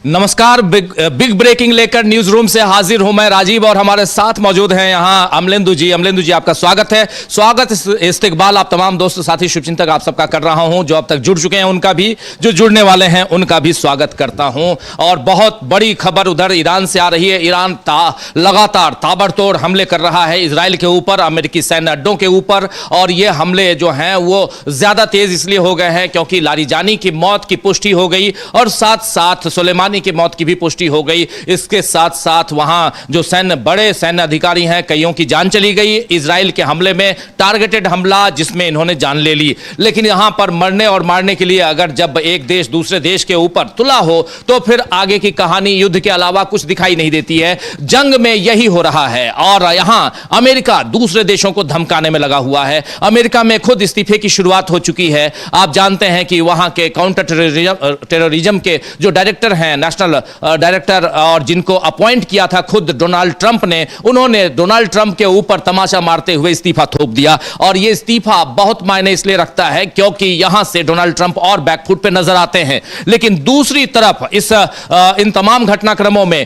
नमस्कार। Big breaking लेकर news room से हाजिर हूं मैं राजीव और हमारे साथ मौजूद हैं यहां अमलेंदु जी। अमलेंदु जी, आपका स्वागत है। स्वागत इस्तकबाल आप तमाम दोस्त साथी शुभचिंतक आप सबका कर रहा हूं। जो अब तक जुड़ चुके हैं उनका भी, जो जुड़ने वाले हैं उनका भी स्वागत करता हूं। और बहुत बड़ी खबर उधर ईरान से आ रही है। ईरान लगातार ताबड़तोड़ हमले कर रहा है इजराइल के ऊपर, अमेरिकी सैन्य अड्डों के ऊपर। और ये हमले जो हैं वो ज्यादा तेज इसलिए हो गए हैं क्योंकि लारिजानी की मौत की पुष्टि हो गई और साथ साथ सुलेमानी की मौत की भी पुष्टि हो गई। इसके साथ साथ वहां जो बड़े सैन्य अधिकारी हैं, कईयों की जान चली गई इजराइल के हमले में। टारगेटेड हमला जिसमें इन्होंने जान ले ली। लेकिन यहां पर मरने और मारने के लिए अगर जब एक देश दूसरे देश के ऊपर तुला हो तो फिर आगे की कहानी युद्ध के अलावा कुछ दिखाई नहीं देती है। जंग में यही हो रहा है और यहां अमेरिका दूसरे देशों को धमकाने में लगा हुआ है। अमेरिका में खुद इस्तीफे की शुरुआत हो चुकी है। आप जानते हैं कि वहां के काउंटर टेररिज्म के जो डायरेक्टर हैं, नेशनल डायरेक्टर, और जिनको अपॉइंट किया था खुद डोनाल्ड ट्रंप ने, उन्होंने डोनाल्ड ट्रंप के ऊपर तमाचा मारते हुए इस्तीफा थोप दिया। और यह इस्तीफा बहुत मायने इसलिए रखता है क्योंकि यहां से डोनाल्ड ट्रंप और बैकफुट पे नजर आते हैं। लेकिन दूसरी तरफ इन तमाम घटनाक्रमों में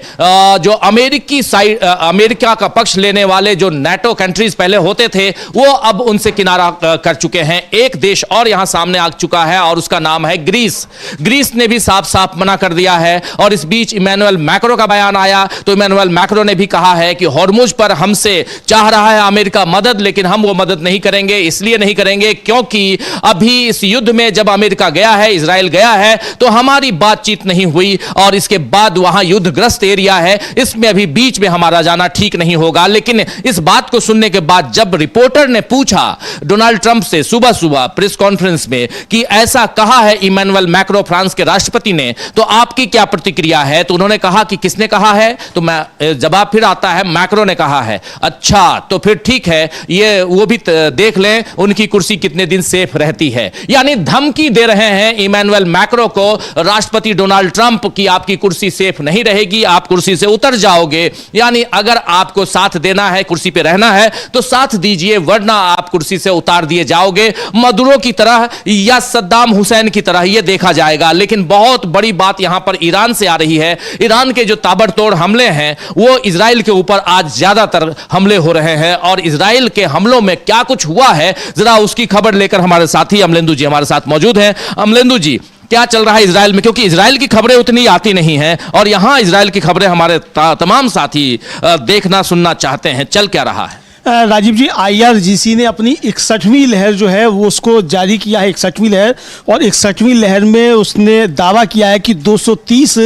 जो अमेरिकी साइड, अमेरिका का पक्ष लेने वाले जो नाटो कंट्रीज पहले होते थे वो अब उनसे किनारा कर चुके हैं। एक देश और यहां सामने आ चुका है और उसका नाम है ग्रीस। ग्रीस ने भी साफ साफ मना कर दिया है। और इस बीच इमैनुअल मैक्रो का बयान आया तो इमैनुअल मैक्रो ने भी कहा है कि हॉर्मुज पर हमसे चाह रहा है अमेरिका मदद, लेकिन हम वो मदद नहीं करेंगे। इसलिए नहीं करेंगे क्योंकि अभी इस युद्ध में जब अमेरिका गया है, इजराइल गया है, तो हमारी बातचीत नहीं हुई और इसके बाद वहां युद्धग्रस्त एरिया है, इसमें अभी बीच में हमारा जाना ठीक नहीं होगा। लेकिन इस बात को सुनने के बाद जब रिपोर्टर ने पूछा डोनाल्ड ट्रंप से सुबह सुबह प्रेस कॉन्फ्रेंस में कि ऐसा कहा है इमैनुअल मैक्रो फ्रांस के राष्ट्रपति ने, तो आपकी क्या प्रतिक्रिया है? तो उन्होंने कहा कि किसने कहा है, तो मैं जवाब फिर आता है मैक्रो ने कहा है। अच्छा, तो फिर ठीक है, ये वो भी देख लें उनकी कुर्सी कितने दिन सेफ रहती है। यानी धमकी दे रहे हैं इमैनुअल मैक्रो को राष्ट्रपति डोनाल्ड ट्रंप की आपकी कुर्सी सेफ नहीं रहेगी, आप कुर्सी से उतर जाओगे। यानी अगर आपको साथ देना है, कुर्सी पे रहना है तो साथ दीजिए, वरना आप कुर्सी से उतार दिए जाओगे, मदुरो की तरह या सद्दाम हुसैन की तरह यह देखा जाएगा। लेकिन बहुत बड़ी बात यहां पर ईरान से आ रही है। ईरान के जो ताबड़तोड़ हमले हैं वो इजराइल के ऊपर आज ज्यादातर हमले हो रहे हैं और इजराइल के हमलों में क्या कुछ हुआ है, जरा उसकी खबर लेकर हमारे साथी अमलेंदु जी हमारे साथ मौजूद हैं। अमलेंदु जी, क्या चल रहा है इजराइल में? क्योंकि इजराइल की खबरें उतनी आती नहीं हैं और यहां इजराइल की खबरें हमारे तमाम साथी देखना सुनना चाहते हैं। चल क्या रहा है? राजीव जी, IRGC ने अपनी 61वीं लहर जो है वो उसको जारी किया है, 61वीं लहर। और 61वीं लहर में उसने दावा किया है कि 230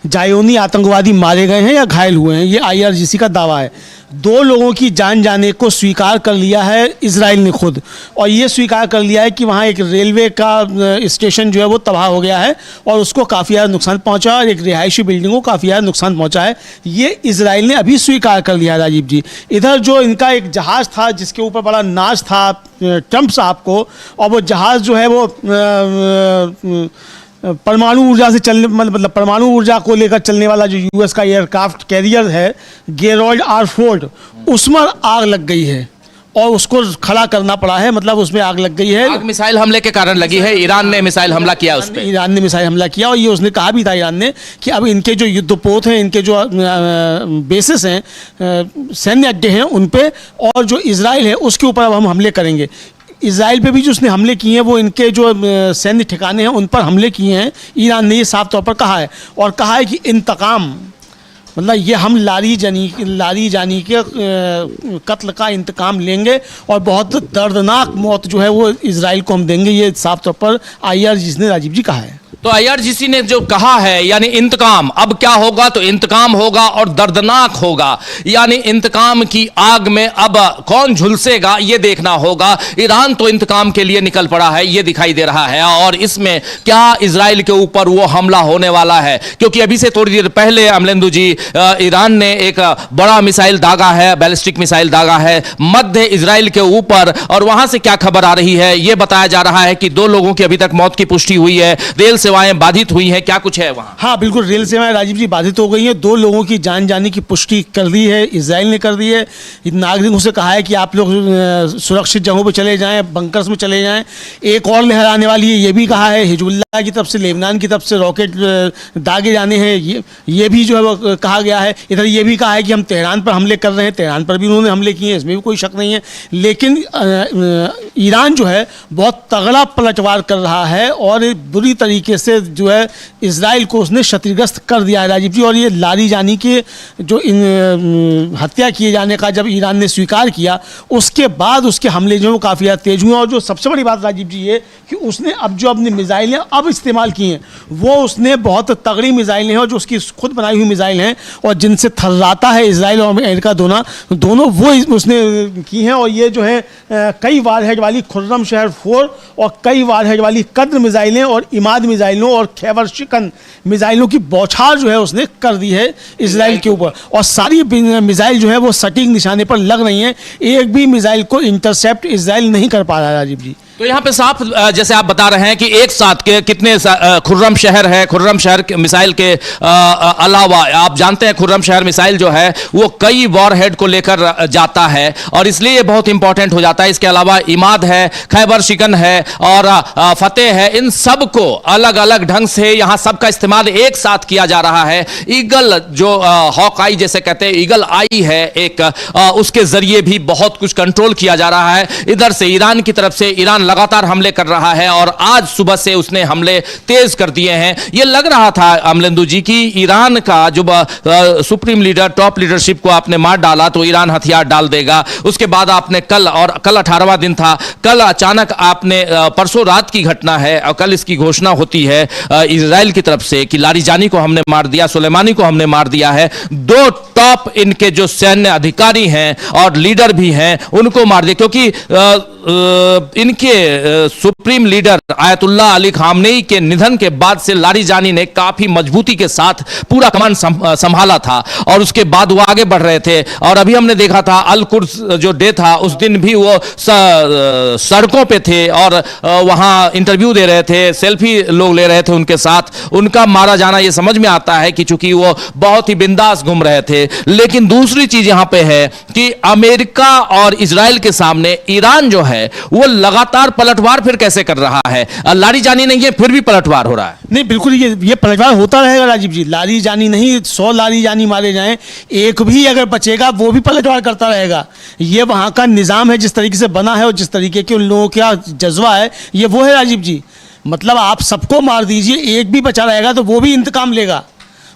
जायोनी आतंकवादी मारे गए हैं या घायल हुए हैं। ये IRGC का दावा है। 2 लोगों की जान जाने को स्वीकार कर लिया है इजराइल ने खुद, और ये स्वीकार कर लिया है कि वहाँ एक रेलवे का स्टेशन जो है वो तबाह हो गया है और उसको काफ़ी ज़्यादा नुकसान पहुँचा और एक रिहायशी बिल्डिंग को काफ़ी ज़्यादा नुकसान पहुँचा है। ये इजराइल ने अभी स्वीकार कर लिया है राजीव जी। इधर जो इनका एक जहाज़ था जिसके ऊपर बड़ा नाज था ट्रंप साहब को, और वो जहाज़ जो है वो परमाणु ऊर्जा से चलने, मतलब परमाणु ऊर्जा को लेकर चलने वाला जो US का एयरक्राफ्ट कैरियर है गेरोल्ड R. फोर्ड, उसमें आग लग गई है और उसको खड़ा करना पड़ा है। मतलब उसमें आग लग गई है। आग मिसाइल हमले के कारण लगी है। ईरान ने मिसाइल हमला किया उस पे। ईरान ने मिसाइल हमला किया और ये उसने कहा भी था ईरान ने कि अब इनके जो युद्धपोत हैं, इनके जो बेसिस हैं, सैन्य अड्डे हैं, उन पे और जो इजराइल है उसके ऊपर अब हम हमले करेंगे। इजराइल पे भी जो उसने हमले किए हैं वो इनके जो सैन्य ठिकाने हैं उन पर हमले किए हैं। ईरान ने ये साफ तौर पर कहा है और कहा है कि इंतकाम, मतलब ये हम लारी जानी के कत्ल का इंतकाम लेंगे और बहुत दर्दनाक मौत जो है वो इजराइल को हम देंगे। ये साफ तौर पर IRGC ने राजीव जी कहा है। तो IRGC ने जो कहा है यानी इंतकाम, अब क्या होगा? तो इंतकाम होगा और दर्दनाक होगा। यानी इंतकाम की आग में अब कौन झुलसेगा ये देखना होगा। ईरान तो इंतकाम के लिए निकल पड़ा है, ये दिखाई दे रहा है। और इसमें क्या इजराइल के ऊपर वो हमला होने वाला है? क्योंकि अभी से थोड़ी देर पहले अमलेंदु जी, ईरान ने एक बड़ा मिसाइल दागा है, बैलिस्टिक मिसाइल दागा है मध्य इजराइल के ऊपर। और वहां से क्या खबर आ रही है ये बताया जा रहा है कि 2 लोगों की अभी तक मौत की पुष्टि हुई है। रेल सेवाएं बाधित हुई हैं, क्या कुछ है वहां? हाँ बिल्कुल, रेल सेवाएं राजीव जी बाधित हो गई हैं। 2 लोगों की जान जाने की पुष्टि कर दी है, इजराइल ने कर दी है। नागरिकों से कहा है कि आप लोग सुरक्षित जगहों पर चले जाएं, बंकर्स में चले जाएं। एक और लहर आने वाली है, ये भी कहा है। हिजबुल्लाह की तरफ से, लेबनान की तरफ से रॉकेट दागे जाने हैं, ये भी जो है वो कहा गया है। इधर ये भी कहा है कि हम तेहरान पर हमले कर रहे हैं, तेहरान पर भी उन्होंने हमले किए हैं, इसमें भी कोई शक नहीं है। लेकिन ईरान जो है बहुत तगड़ा पलटवार कर रहा है और बुरी तरीके से जो है इजराइल को उसने क्षतिग्रस्त कर दिया है राजीव जी। और ये लारीजानी के जो हत्या किए जाने का जब ईरान ने स्वीकार किया, उसके बाद उसके हमले जो काफ़ी ज़्यादा तेज हुए। और जो सबसे बड़ी बात राजीव जी ये कि उसने अब जो अपनी मिसाइलें अब इस्तेमाल की हैं, वो उसने बहुत तगड़ी मिसाइलें हैं और जो उसकी खुद बनाई हुई मिसाइल हैं और जिनसे थर्राता है इजराइल और अमेरिका दोनों वो उसने की हैं। और ये जो है कई वारहेड वाली खुर्रम शहर 4 और कई वारहेड वाली कद्र मिसाइलें और इमाद मिसाइलों और खैबर शिकन मिसाइलों की बौछार जो है उसने कर दी है इजराइल के ऊपर। और सारी मिसाइल जो है वो सटीक निशाने पर लग रही हैं, एक भी मिसाइल को इंटरसेप्ट इजराइल नहीं कर पा रहा है राजीव जी। तो यहाँ पे साफ जैसे आप बता रहे हैं कि एक साथ के कितने खुर्रम शहर है, खुर्रम शहर के मिसाइल के अलावा आप जानते हैं खुर्रम शहर मिसाइल जो है वो कई वॉरहेड को लेकर जाता है और इसलिए ये बहुत इंपॉर्टेंट हो जाता है। इसके अलावा इमाद है, खैबर शिकन है और फतेह है, इन सब को अलग अलग ढंग से यहाँ सबका इस्तेमाल एक साथ किया जा रहा है। ईगल जो हॉक आई जैसे कहते हैं, ईगल आई है एक, उसके जरिए भी बहुत कुछ कंट्रोल किया जा रहा है। इधर से ईरान की तरफ से ईरान लगातार हमले कर रहा है और आज सुबह से उसने हमले तेज कर दिए हैं। यह लग रहा था अमलेंदु जी की ईरान का जो सुप्रीम लीडर, टॉप लीडरशिप को आपने मार डाला तो ईरान हथियार डाल देगा। उसके बाद आपने कल 18वां दिन था, कल अचानक आपने परसों रात की घटना है और कल इसकी घोषणा होती है इजराइल की तरफ से कि लारीजानी को हमने मार दिया, सुलेमानी को हमने मार दिया है। 2 टॉप इनके जो सैन्य अधिकारी हैं और लीडर भी हैं उनको मार दिया, क्योंकि इनके supreme leader Ayatollah Ali Khamenei के निधन के बाद से लारीजानी ने काफी मजबूती के साथ पूरा कमान संभाला था और उसके बाद वो आगे बढ़ रहे थे। और अभी हमने देखा था अल कुर्स जो डे था उस दिन भी वो सड़कों पे थे और वहां इंटरव्यू दे रहे थे, सेल्फी लोग ले रहे थे उनके साथ। उनका मारा जाना ये समझ में आता है कि चूंकि वो बहुत ही बिंदास घूम रहे थे। लेकिन दूसरी चीज यहां पे है कि अमेरिका और इजराइल के सामने ईरान जो है वो लगातार पलटवार फिर कैसे कर रहा है। लारीजानी नहीं है फिर भी पलटवार हो रहा है। नहीं बिल्कुल, ये पलटवार होता रहेगा राजीव जी। लारीजानी नहीं, 100 लारीजानी मारे जाएं, एक भी अगर बचेगा वो भी पलटवार करता रहेगा। ये वहां का निजाम है, जिस तरीके से बना है और जिस तरीके के उन लोगों का जज्बा है, ये वो है राजीव जी। मतलब आप सबको मार दीजिए, एक भी बचा रहेगा तो वो भी इंतकाम लेगा।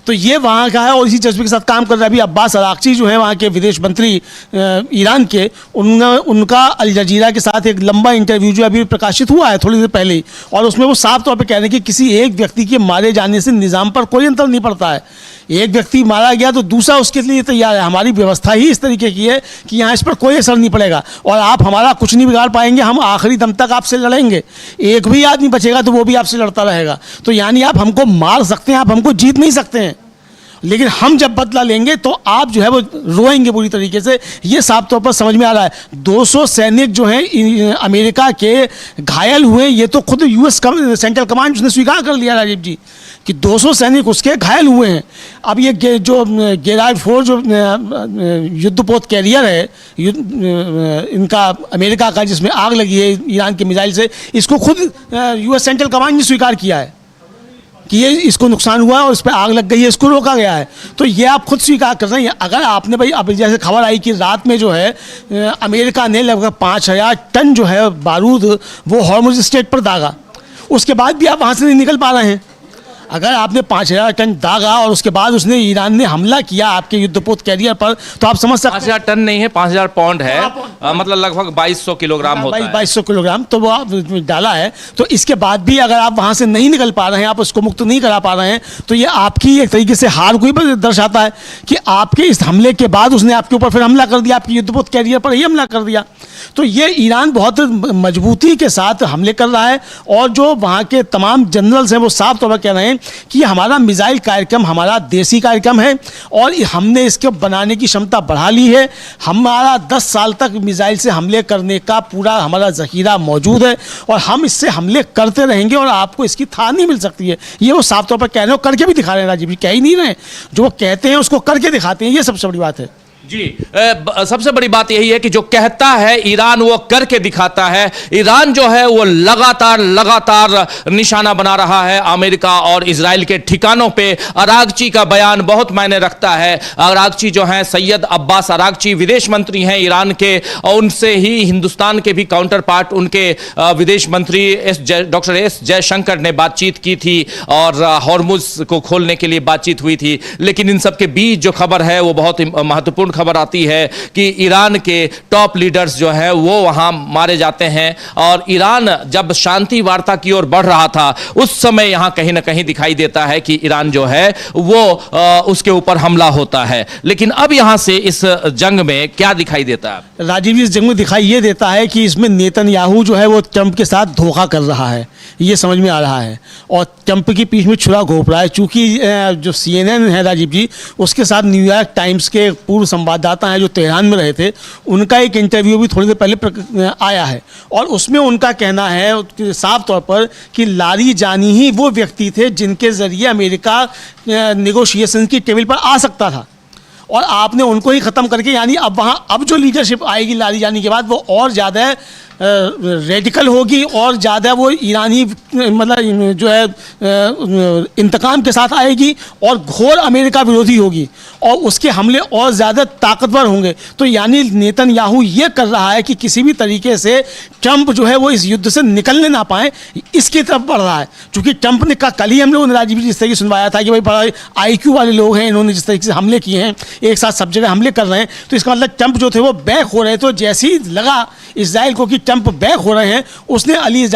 तो ये वहाँ का है और इसी जज्बे के साथ काम कर रहा है। अभी अब्बास अराक्ची जो है वहाँ के विदेश मंत्री ईरान के, उनका अल जजीरा के साथ एक लंबा इंटरव्यू जो अभी प्रकाशित हुआ है थोड़ी देर पहले ही, और उसमें वो साफ तौर पे कह रहे हैं कि किसी एक व्यक्ति के मारे जाने से निज़ाम पर कोई अंतर नहीं पड़ता है। एक व्यक्ति मारा गया तो दूसरा उसके लिए तैयार है। हमारी व्यवस्था ही इस तरीके की है कि यहाँ इस पर कोई असर नहीं पड़ेगा और आप हमारा कुछ नहीं बिगाड़ पाएंगे। हम आखिरी दम तक आपसे लड़ेंगे, एक भी आदमी बचेगा तो वो भी आपसे लड़ता रहेगा। तो यानी आप हमको मार सकते हैं, आप हमको जीत नहीं सकते हैं, लेकिन हम जब बदला लेंगे तो आप जो है वो रोएंगे बुरी तरीके से। ये साफ तौर पर समझ में आ रहा है। 200 सैनिक जो हैं अमेरिका के घायल हुए, ये तो खुद यूएस सेंट्रल कमांड उसने स्वीकार कर लिया राजीव जी कि 200 सैनिक उसके घायल हुए हैं। अब ये जो गेरार्ड 4 जो युद्धपोत कैरियर है इनका अमेरिका का, जिसमें आग लगी है ईरान के मिसाइल से, इसको खुद यूएस सेंट्रल कमांड ने स्वीकार किया है कि ये इसको नुकसान हुआ है और इस पर आग लग गई है, इसको रोका गया है। तो ये आप खुद स्वीकार कर रहे हैं। अगर आपने भाई अब जैसे खबर आई कि रात में जो है अमेरिका ने लगभग 5000 टन जो है बारूद वो हॉर्मुज स्ट्रेट पर दागा, उसके बाद भी आप वहाँ से नहीं निकल पा रहे हैं। अगर आपने 5000 टन दागा और उसके बाद उसने ईरान ने हमला किया आपके युद्धपोत कैरियर पर, तो आप समझ सकते हैं 5000 टन नहीं है, 5000 पाउंड है, मतलब लगभग 2200 किलोग्राम होता है। 2200 किलोग्राम तो वो आप डाला है। तो इसके बाद भी अगर आप वहाँ से नहीं निकल पा रहे हैं, आप उसको मुक्त नहीं करा पा रहे हैं, तो ये आपकी एक तरीके से हार को ही दर्शाता है कि आपके इस हमले के बाद उसने आपके ऊपर फिर हमला कर दिया, आपके युद्धपोत कैरियर पर ही हमला कर दिया। तो ये ईरान बहुत मजबूती के साथ हमले कर रहा है और जो वहाँ के तमाम जनरल्स हैं वो साफ तौर पर कह रहे हैं कि हमारा मिसाइल कार्यक्रम हमारा देसी कार्यक्रम है और हमने इसके बनाने की क्षमता बढ़ा ली है। हमारा 10 साल तक मिसाइल से हमले करने का पूरा हमारा ज़ख़ीरा मौजूद है और हम इससे हमले करते रहेंगे और आपको इसकी था नहीं मिल सकती है। ये वो साफ तौर पर कह रहे हो, करके भी दिखा रहे हैं। राजीव जी कह ही नहीं रहे, जो वो कहते हैं उसको करके दिखाते हैं, ये सबसे बड़ी बात है। जी, सबसे बड़ी बात यही है कि जो कहता है ईरान वो करके दिखाता है। ईरान जो है वो लगातार निशाना बना रहा है अमेरिका और इजराइल के ठिकानों पे। अरागची का बयान बहुत मायने रखता है। अरागची जो है सैयद अब्बास अरागची विदेश मंत्री हैं ईरान के, और उनसे ही हिंदुस्तान के भी काउंटर पार्ट उनके विदेश मंत्री डॉक्टर एस जयशंकर ने बातचीत की थी और हॉर्मुज को खोलने के लिए बातचीत हुई थी। लेकिन इन सब के बीच जो खबर है वो बहुत महत्वपूर्ण खबर आती है कि ईरान के टॉप लीडर्स जो है वो वहां मारे जाते हैं। और ईरान जब शांति वार्ता की ओर बढ़ रहा था उस समय यहां कहीं ना कहीं दिखाई देता है कि ईरान जो है वो उसके ऊपर हमला होता है। लेकिन अब यहां से इस जंग में क्या दिखाई देता है? राजीव जी, इस जंग में दिखाई ये देता है कि इसमें नेतन्याहू जो है वो ट्रंप के साथ धोखा कर रहा है, ये समझ में आ रहा है और ट्रंप की पीठ में छुरा घोंप रहा है। चूंकि जो CNN है राजीव जी, उसके साथ न्यूयॉर्क टाइम्स के पूर्व संवाददाता हैं जो तेहरान में रहे थे, उनका एक इंटरव्यू भी थोड़ी देर पहले आया है और उसमें उनका कहना है साफ तौर पर कि लारीजानी ही वो व्यक्ति थे जिनके ज़रिए अमेरिका नेगोशिएशन की टेबल पर आ सकता था और आपने उनको ही ख़त्म करके, यानी अब वहाँ अब जो लीडरशिप आएगी लारीजानी के बाद वो और ज़्यादा रेडिकल होगी और ज़्यादा वो ईरानी मतलब जो है इंतकाम के साथ आएगी और घोर अमेरिका विरोधी होगी और उसके हमले और ज़्यादा ताकतवर होंगे। तो यानी नेतन्याहू ये कर रहा है कि किसी भी तरीके से ट्रंप जो है वो इस युद्ध से निकलने ना पाए, इसकी तरफ बढ़ रहा है। चूँकि ट्रंप ने कल ही हम लोगों ने राजीव जी जिस तरीके सुनवाया था कि भाई बड़ा IQ वाले लोग हैं, इन्होंने जिस तरीके से हमले किए हैं, एक साथ सब जगह हमले कर रहे हैं, तो इसका मतलब ट्रंप जो थे वो बैक हो रहे। तो जैसे ही लगा इजराइल को कि ट्रंप बैक हो रहे हैं, उसने अली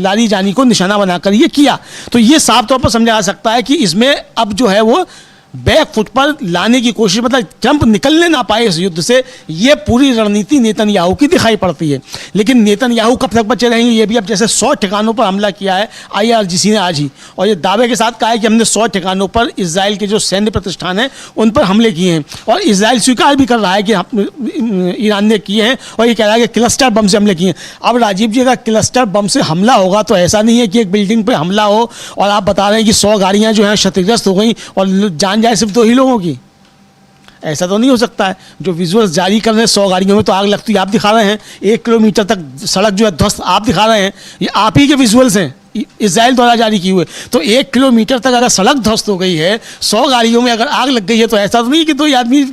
लारीजानी को निशाना बनाकर ये किया। तो ये साफ तौर पर समझा जा सकता है कि इसमें अब जो है वो बैक फुट पर लाने की कोशिश, मतलब ट्रंप निकलने ना पाए इस युद्ध से, ये पूरी रणनीति नेतन्याहू की दिखाई पड़ती है। लेकिन नेतन्याहू कब तक बचे रहेंगे ये भी, अब जैसे 100 ठिकानों पर हमला किया है IRGC ने आज ही, और ये दावे के साथ कहा है कि हमने 100 ठिकानों पर इजराइल के जो सैन्य प्रतिष्ठान हैं उन पर हमले किए हैं और इजराइल स्वीकार भी कर रहा है कि ईरान ने किए हैं और ये कह रहा है कि क्लस्टर बम से हमले किए हैं। अब राजीव जी, अगर क्लस्टर बम से हमला होगा तो ऐसा नहीं है कि एक बिल्डिंग पर हमला हो और आप बता रहे हैं कि 100 गाड़ियाँ जो हैं क्षतिग्रस्त हो गई और जान जाए सिर्फ 2 ही लोगों की, ऐसा तो नहीं हो सकता है। जो विजुअल्स जारी कर रहे हैं 100 गाड़ियों में तो आग लगती आप दिखा रहे हैं, 1 किलोमीटर तक सड़क जो है ध्वस्त आप दिखा रहे हैं, ये आप ही के विजुअल्स हैं इजराइल द्वारा जारी किए हुए। तो 1 किलोमीटर तक अगर सड़क ध्वस्त हो गई है, 100 गाड़ियों में अगर आग लग गई है, तो ऐसा तो नहीं कि 2 आदमी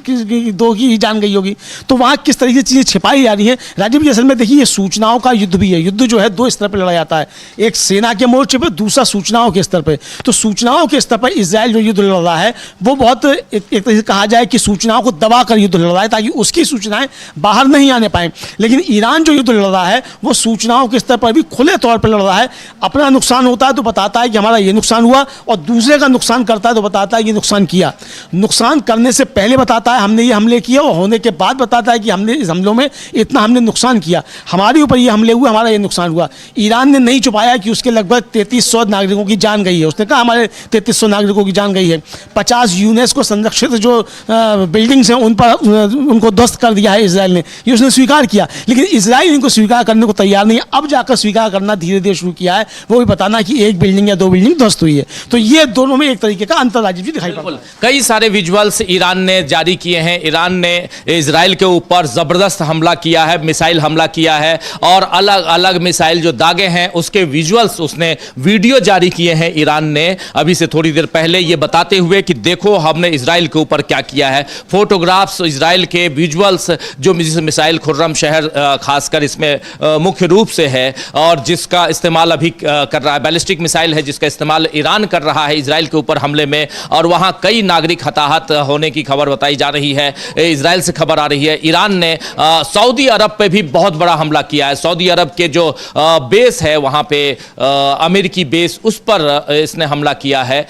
2 की ही जान गई होगी। तो वहाँ किस तरीके से चीज़ें छिपाई जा रही हैं राजीव जी, असल में देखिए ये सूचनाओं का युद्ध भी है। युद्ध जो है 2 स्तर पर लड़ा जाता है, एक सेना के मोर्चे पर, दूसरा सूचनाओं के स्तर पर। तो सूचनाओं के स्तर पर इजराइल जो युद्ध लड़ रहा है वो बहुत एक तरीके से कहा जाए कि सूचनाओं को दबा कर युद्ध लड़ रहा है ताकि उसकी सूचनाएं बाहर नहीं आने पाएँ। लेकिन ईरान जो युद्ध लड़ रहा है वो सूचनाओं के स्तर पर भी खुले तौर पर लड़ रहा है। अपना नुकसान होता है तो बताता है कि हमारा ये नुकसान हुआ, और दूसरे का नुकसान करता है तो बताता है कि नुकसान किया। नुकसान करने से पहले बताता है हमने ये हमले किए, और होने के बाद बताता है कि हमने इस हमलों में इतना हमने नुकसान किया, हमारे ऊपर ये हमले हुए, हमारा ये नुकसान हुआ। ईरान ने नहीं छुपाया कि उसके लगभग 3300 नागरिकों की जान गई है। उसने कहा हमारे 3300 नागरिकों की जान गई है। 50 यूनेस्को संरक्षित जो बिल्डिंग्स हैं उन पर उनको ध्वस्त कर दिया है इजराइल ने, ये उसने स्वीकार किया। लेकिन इजराइल इनको स्वीकार करने को तैयार नहीं है। अब जाकर स्वीकार करना धीरे धीरे शुरू किया है, वो भी बताना कि 1 बिल्डिंग या 2 बिल्डिंग ध्वस्त हुई है। तो ये दोनों में एक तरीके का अंतर राजीव जी दिखाई पड़ता है। कई सारे विजुअल्स ईरान ने जारी किए हैं। ईरान ने इजराइल के ऊपर जबरदस्त हमला किया है, मिसाइल हमला किया है, और अलग अलग मिसाइल जो दागे हैं उसके विजुअल्स उसने वीडियो जारी किए हैं ईरान ने अभी से थोड़ी देर पहले, ये बताते हुए कि देखो हमने इजराइल के ऊपर क्या किया है। फोटोग्राफ्स इजराइल के, विजुअल्स जो मिसाइल खुर्रम शहर खासकर इसमें मुख्य रूप से है और जिसका इस्तेमाल अभी कर रहा है, बैलिस्टिक मिसाइल है जिसका इस्तेमाल ईरान कर रहा है इजराइल के ऊपर हमले में, और वहां कई नागरिक हताहत होने की खबर बताई जा रही है। इजराइल से खबर आ रही है ईरान ने सऊदी अरब पे भी बहुत बड़ा हमला किया है। सऊदी अरब के जो बेस है वहां पे अमेरिकी बेस, उस पर इसने हमला किया है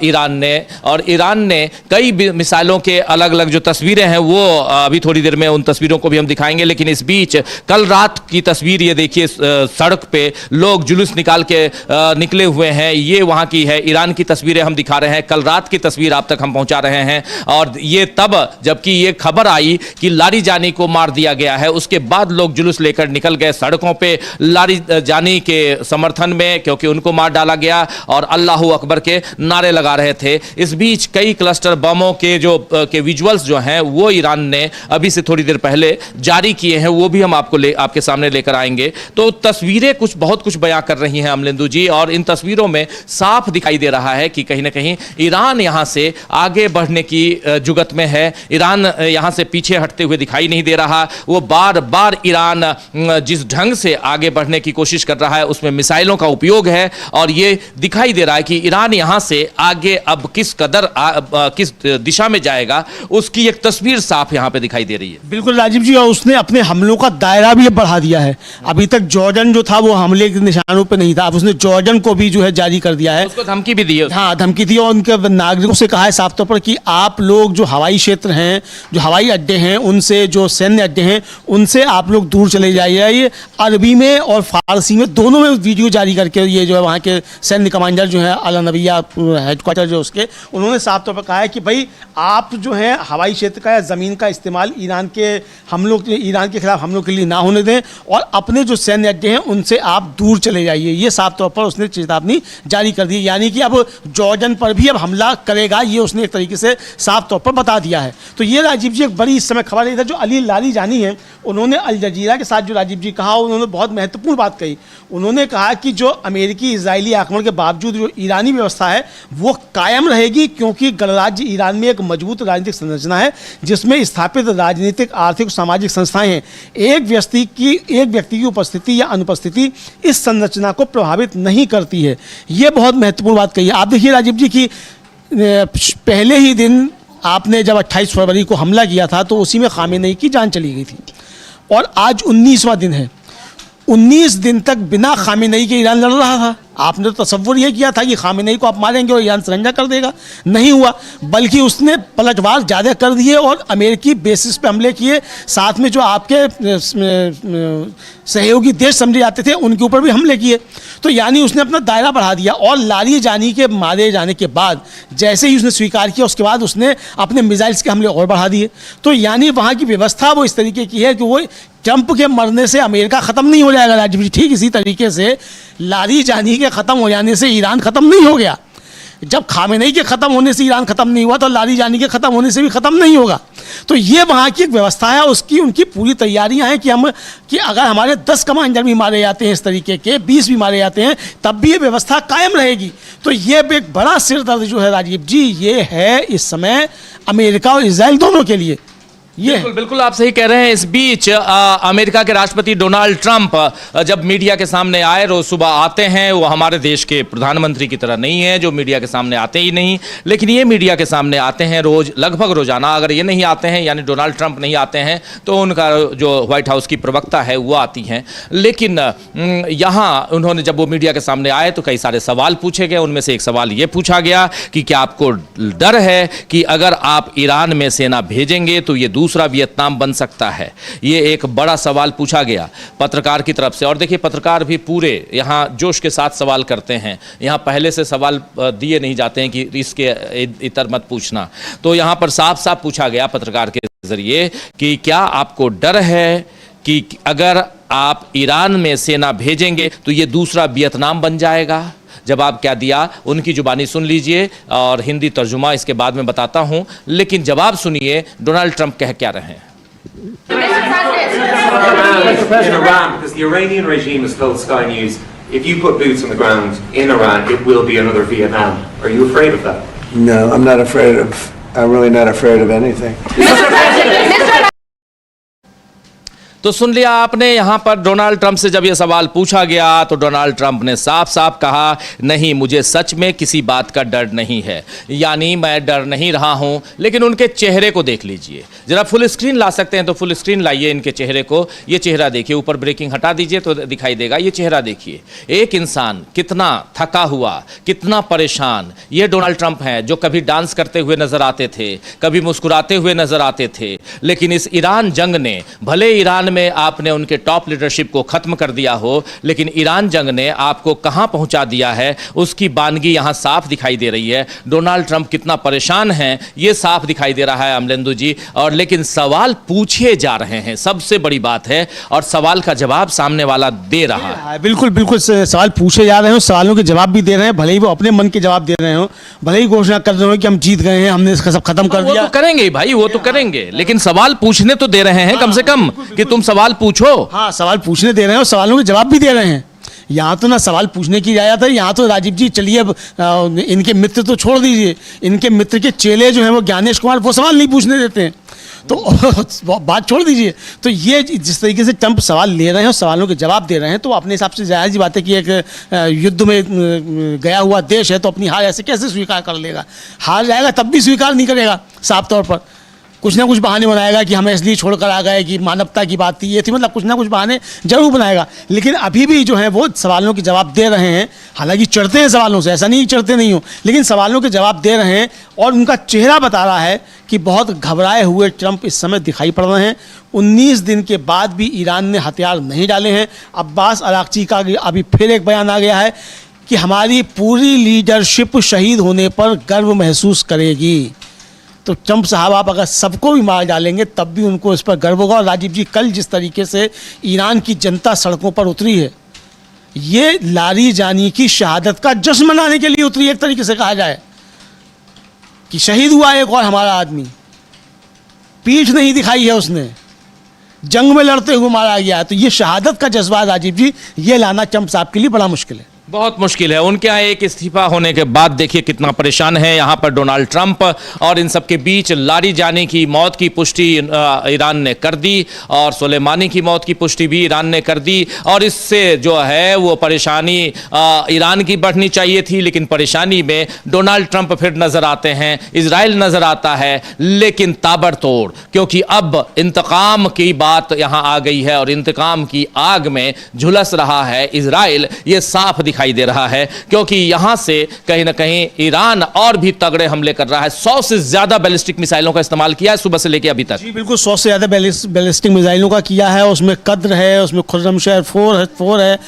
ईरान ने। और ईरान ने कई मिसाइलों के अलग अलग जो तस्वीरें हैं वो अभी थोड़ी देर में उन तस्वीरों को भी हम दिखाएंगे। लेकिन इस बीच कल रात की तस्वीर ये देखिए, सड़क पे लोग जुलूस निकाल के निकले हुए हैं। ये वहाँ की है, ईरान की तस्वीरें हम दिखा रहे हैं, कल रात की तस्वीर आप तक हम पहुँचा रहे हैं। और ये तब जबकि ये खबर आई कि लारीजानी को मार दिया गया है, उसके बाद लोग जुलूस लेकर निकल गए सड़कों पे लारीजानी के समर्थन में, क्योंकि उनको मार डाला गया, और अल्लाहू अकबर के नारे लगा रहे थे। इस बीच कई क्लस्टर बमों के विजुअल्स जो हैं वो ईरान ने अभी से थोड़ी देर पहले जारी किए हैं, वो भी हम आपके सामने लेकर आएंगे। तो तस्वीरें बहुत कुछ बयां कर रही हैं अमलेंदु जी, और इन तस्वीरों में साफ दिखाई दे रहा है कि कहीं ना कहीं ईरान यहां से आगे बढ़ने की जुगत में है। ईरान यहां से पीछे हटते हुए दिखाई नहीं दे रहा। वो बार बार ईरान जिस ढंग से आगे बढ़ने की कोशिश कर रहा है उसमें मिसाइलों का उपयोग है, और ये दिखाई दे रहा है कि ईरान यहां से आगे अब किस कदर किस दिशा में जाएगा, उसकी एक तस्वीर साफ यहां पे दिखाई दे रही है। बिल्कुल राजीव जी, और उसने अपने हमलों का दायरा भी बढ़ा दिया है। अभी तक जॉर्डन जो था वो हमले के निशानों पे नहीं था, अब उसने जॉर्डन को भी जो है जारी कर दिया है। उसको धमकी भी दी है। हाँ, धमकी दी, और उनके नागरिकों से कहा है साफ तौर पर कि आप लोग जो हवाई क्षेत्र हैं, जो हवाई अड्डे हैं, उनसे जो सैन्य अड्डे हैं, उनसे आप लोग दूर चले जाइए। अरबी में और फारसी में दोनों में वीडियो जारी करके ये जो है वहाँ के सैन्य कमांडर जो है अल नबिया हेडक्वार्टर जो उसके, उन्होंने साफ तौर पर कहा है कि भाई आप जो है हवाई क्षेत्र का या ज़मीन का इस्तेमाल ईरान के खिलाफ हमलों के लिए ना होने दें, और अपने जो सैन्य अड्डे हैं उनसे आप दूर चले जाइए। ये साफ तौर पर उसने चेतावनी जारी कर दी, यानी कि अब जॉर्डन पर भी अब हमला करेगा, ये उसने एक तरीके से साफ तौर पर बता दिया है। तो ये राजीव जी एक बड़ी इस समय खबर है। इधर जो अली लारीजानी है, उन्होंने अल जजीरा के साथ जो राजीव जी कहा, उन्होंने बहुत महत्वपूर्ण बात कही। उन्होंने कहा कि जो अमेरिकी इजरायली आक्रमण के बावजूद जो ईरानी व्यवस्था है वो कायम रहेगी, क्योंकि गणराज्य ईरान में एक मजबूत राजनीतिक संरचना है जिसमें स्थापित राजनीतिक, आर्थिक और सामाजिक संस्थाएं हैं। एक व्यक्ति की उपस्थिति या अनुपस्थिति इस संरचना को प्रभावित नहीं करती है। ये बहुत महत्वपूर्ण बात कही है। आप देखिए राजीव जी की पहले ही दिन आपने जब 28 फरवरी को हमला किया था तो उसी में खामेनेई की जान चली गई थी, और आज 19वां दिन है। 19 दिन तक बिना खामेनेई के ईरान लड़ रहा था। आपने तो तसव्वुर ये किया था कि खामेनेई को आप मारेंगे और ईरान सरंजा कर देगा, नहीं हुआ, बल्कि उसने पलटवार ज़्यादा कर दिए और अमेरिकी बेसिस पे हमले किए। साथ में जो आपके सहयोगी देश समझे जाते थे उनके ऊपर भी हमले किए। तो यानी उसने अपना दायरा बढ़ा दिया, और लारीजानी के मारे जाने के बाद जैसे ही उसने स्वीकार किया उसके बाद उसने अपने मिसाइल्स के हमले और बढ़ा दिए। तो यानी वहाँ की व्यवस्था वो इस तरीके की है कि वो ट्रंप के मरने से अमेरिका ख़त्म नहीं हो जाएगा राजीव जी। ठीक इसी तरीके से लारीजानी के ख़त्म हो जाने से ईरान ख़त्म नहीं हो गया। जब खामेनेई के ख़त्म होने से ईरान ख़त्म नहीं हुआ तो लारीजानी के ख़त्म होने से भी ख़त्म नहीं होगा। तो ये वहाँ की एक व्यवस्था है, उनकी पूरी तैयारियां हैं कि अगर हमारे 10 कमांडर भी मारे जाते हैं इस तरीके के, 20 भी मारे जाते हैं, तब भी ये व्यवस्था कायम रहेगी। तो ये एक बड़ा सिरदर्द जो है राजीव जी, ये है इस समय अमेरिका और इजराइल दोनों के लिए। बिल्कुल आप सही कह रहे हैं। इस बीच अमेरिका के राष्ट्रपति डोनाल्ड ट्रंप जब मीडिया के सामने आए, रोज सुबह आते हैं, वो हमारे देश के प्रधानमंत्री की तरह नहीं है जो मीडिया के सामने आते ही नहीं, लेकिन ये मीडिया के सामने आते हैं रोज, लगभग रोजाना। अगर ये नहीं आते हैं, यानी डोनाल्ड ट्रंप नहीं आते हैं, तो उनका जो व्हाइट हाउस की प्रवक्ता है वो आती हैं। लेकिन यहाँ उन्होंने जब वो मीडिया के सामने आए तो कई सारे सवाल पूछे गए। उनमें से एक सवाल ये पूछा गया कि क्या आपको डर है कि अगर आप ईरान में सेना भेजेंगे तो ये दूसरा वियतनाम बन सकता है? ये एक बड़ा सवाल पूछा गया पत्रकार की तरफ से। और देखिए, पत्रकार भी पूरे यहाँ जोश के साथ सवाल करते हैं। यहाँ पहले से सवाल दिए नहीं जाते हैं कि इसके इतर मत पूछना। तो यहाँ पर साफ साफ पूछा गया पत्रकार के जरिए कि क्या आपको डर है कि अगर आप ईरान में सेना भेजेंगे तो ये दूसरा वियतनाम बन जाएगा? जवाब क्या दिया, उनकी जुबानी सुन लीजिए और हिंदी तर्जुमा इसके बाद में बताता हूं, लेकिन जवाब सुनिए डोनाल्ड ट्रंप कह क्या रहे हैं। In Iran, because the Iranian regime has told Sky News, if you put boots on the ground in Iran, it will be another Vietnam. Are you afraid of that? No, I'm really not afraid of anything. तो सुन लिया आपने, यहां पर Donald Trump से जब यह सवाल पूछा गया तो डोनाल्ड ट्रंप ने साफ साफ कहा, नहीं, मुझे सच में किसी बात का डर नहीं है, यानी मैं डर नहीं रहा हूं। लेकिन उनके चेहरे को देख लीजिए, जरा फुल स्क्रीन ला सकते हैं तो फुल स्क्रीन लाइए इनके चेहरे को। ये चेहरा देखिए, ऊपर ब्रेकिंग हटा दीजिए तो दिखाई देगा। ये चेहरा देखिए, एक इंसान कितना थका हुआ, कितना परेशान। ये डोनाल्ड ट्रंप हैं जो कभी डांस करते हुए नजर आते थे, कभी मुस्कुराते हुए नजर आते थे, लेकिन इस ईरान जंग ने, भले ईरान साल में आपने उनके टॉप लीडरशिप को खत्म कर दिया हो, लेकिन ईरान जंग ने आपको कहां पहुंचा दिया है उसकी बानगी यहां साफ दिखाई दे रही है। डोनाल्ड ट्रंप कितना परेशान है ये साफ दिखाई दे रहा है अमलेंदु जी। और लेकिन सवाल पूछे जा रहे हैं, सबसे बड़ी बात है, और सवाल का जवाब सामने वाला दे रहा है। हाँ, बिल्कुल बिल्कुल सवाल पूछे जा रहे हो, सवालों के जवाब भी दे रहे हैं, भले ही वो अपने मन के जवाब दे रहे हो, भले ही घोषणा कर रहे हो कि हम जीत गए हैं, हमने इसका सब खत्म कर वो दिया। तो करेंगे ही भाई, वो तो करेंगे, लेकिन सवाल पूछने तो दे रहे हैं कम से कम कि तुम सवाल पूछो। हाँ, सवाल पूछने दे रहे हैं और सवालों के जवाब भी दे रहे हैं। यहाँ तो ना सवाल पूछने की इजाजत है, यहाँ तो राजीव जी चलिए अब इनके मित्र तो छोड़ दीजिए, इनके मित्र के चेले जो हैं वो ज्ञानेश कुमार, वो सवाल नहीं पूछने देते हैं, तो बात छोड़ दीजिए। तो ये जिस तरीके से ट्रंप सवाल ले रहे हैं और सवालों के जवाब दे रहे हैं, तो अपने हिसाब से जायज़ बात है कि एक युद्ध में गया हुआ देश है तो अपनी हार ऐसे कैसे स्वीकार कर लेगा। हार जाएगा तब भी स्वीकार नहीं करेगा, साफ तौर पर कुछ ना कुछ बहाने बनाएगा कि हमें इसलिए छोड़कर आ गए कि मानवता की बात थी, ये थी, मतलब कुछ ना कुछ बहाने जरूर बनाएगा। लेकिन अभी भी जो है वो सवालों के जवाब दे रहे हैं, हालांकि चढ़ते हैं सवालों से, ऐसा नहीं चढ़ते नहीं हो, लेकिन सवालों के जवाब दे रहे हैं और उनका चेहरा बता रहा है कि बहुत घबराए हुए ट्रंप इस समय दिखाई पड़ रहे हैं। 19 दिन के बाद भी ईरान ने हथियार नहीं डाले हैं। अब्बास अराक्ची का अभी फिर एक बयान आ गया है कि हमारी पूरी लीडरशिप शहीद होने पर गर्व महसूस करेगी। तो ट्रंप साहब आप अगर सबको भी मार डालेंगे तब भी उनको इस पर गर्व होगा। और राजीव जी, कल जिस तरीके से ईरान की जनता सड़कों पर उतरी है, ये लारी जानी की शहादत का जश्न मनाने के लिए उतरी, एक तरीके से कहा जाए कि शहीद हुआ एक और हमारा आदमी, पीठ नहीं दिखाई है उसने, जंग में लड़ते हुए मारा गया। तो ये शहादत का जज्बा राजीव जी, ये लाना ट्रंप साहब के लिए बड़ा मुश्किल है, बहुत मुश्किल है। उनके यहाँ एक इस्तीफा होने के बाद देखिए कितना परेशान है यहाँ पर डोनाल्ड ट्रंप, और इन सब के बीच लारी जानी की मौत की पुष्टि ईरान ने कर दी और सुलेमानी की मौत की पुष्टि भी ईरान ने कर दी। और इससे जो है वो परेशानी ईरान की बढ़नी चाहिए थी, लेकिन परेशानी में डोनाल्ड ट्रंप फिर नजर आते हैं, इजराइल नजर आता है, लेकिन ताबड़तोड़, क्योंकि अब इंतकाम की बात यहाँ आ गई है और इंतकाम की आग में झुलस रहा है इजराइल, ये साफ दिखाई दे रहा है। क्योंकि यहां से कहीं ना कहीं ईरान और भी तगड़े हमले कर रहा है। 100 से ज्यादा बैलिस्टिक मिसाइलों का इस्तेमाल किया है सुबह से लेकर अभी तक। जी बिल्कुल, 100 से ज़्यादा बैलिस्टिक मिसाइलों का किया है। उसमें कद्र है, उसमें खुर्रमशहर 4 है,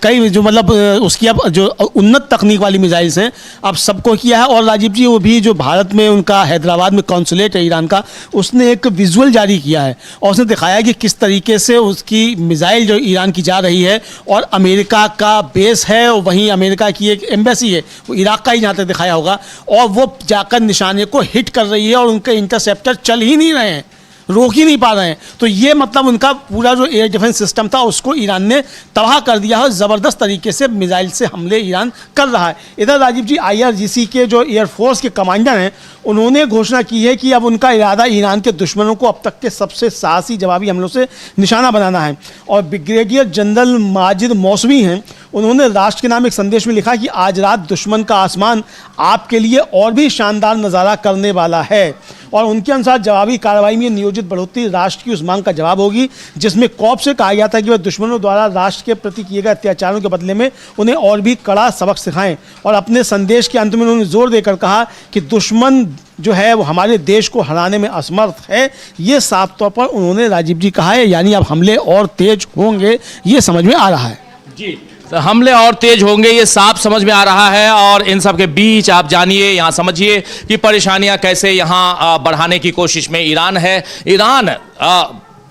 कई जो मतलब उसकी अब जो उन्नत तकनीक वाली मिसाइल्स हैं अब सबको किया है। और राजीव जी, वो भी जो भारत में उनका हैदराबाद में कॉन्सुलेट है ईरान का, उसने एक विजुअल जारी किया है और उसने दिखाया कि किस तरीके से उसकी मिसाइल जो ईरान की जा रही है, और अमेरिका का बेस है, वहीं अमेरिका की एक एम्बेसी है, वो इराक का ही जहाँ तक दिखाया होगा, और वो जाकर निशाने को हिट कर रही है और उनके इंटरसेप्टर चल ही नहीं रहे हैं, रोक ही नहीं पा रहे हैं। तो ये मतलब उनका पूरा जो एयर डिफेंस सिस्टम था उसको ईरान ने तबाह कर दिया है और ज़बरदस्त तरीके से मिसाइल से हमले ईरान कर रहा है। इधर राजीव जी, IRGC के जो एयरफोर्स के कमांडर हैं, उन्होंने घोषणा की है कि अब उनका इरादा ईरान के दुश्मनों को अब तक के सबसे साहसी जवाबी हमलों से निशाना बनाना है। और ब्रिगेडियर जनरल माजिद मौसवी हैं, उन्होंने राष्ट्र के नाम एक संदेश में लिखा कि आज रात दुश्मन का आसमान आपके लिए और भी शानदार नज़ारा करने वाला है। और उनके अनुसार जवाबी कार्रवाई में नियोजित बढ़ोतरी राष्ट्र की उस मांग का जवाब होगी जिसमें कौप से कहा गया था कि वह दुश्मनों द्वारा राष्ट्र के प्रति किए गए अत्याचारों के बदले में उन्हें और भी कड़ा सबक सिखाएं। और अपने संदेश के अंत में उन्होंने जोर देकर कहा कि दुश्मन जो है वो हमारे देश को हराने में असमर्थ है। ये साफ तौर पर उन्होंने राजीव जी कहा है, यानी अब हमले और तेज होंगे, ये समझ में आ रहा है। जी, हमले और तेज होंगे, ये साफ समझ में आ रहा है। और इन सब के बीच आप जानिए, यहाँ समझिए कि परेशानियां कैसे यहाँ बढ़ाने की कोशिश में ईरान है। ईरान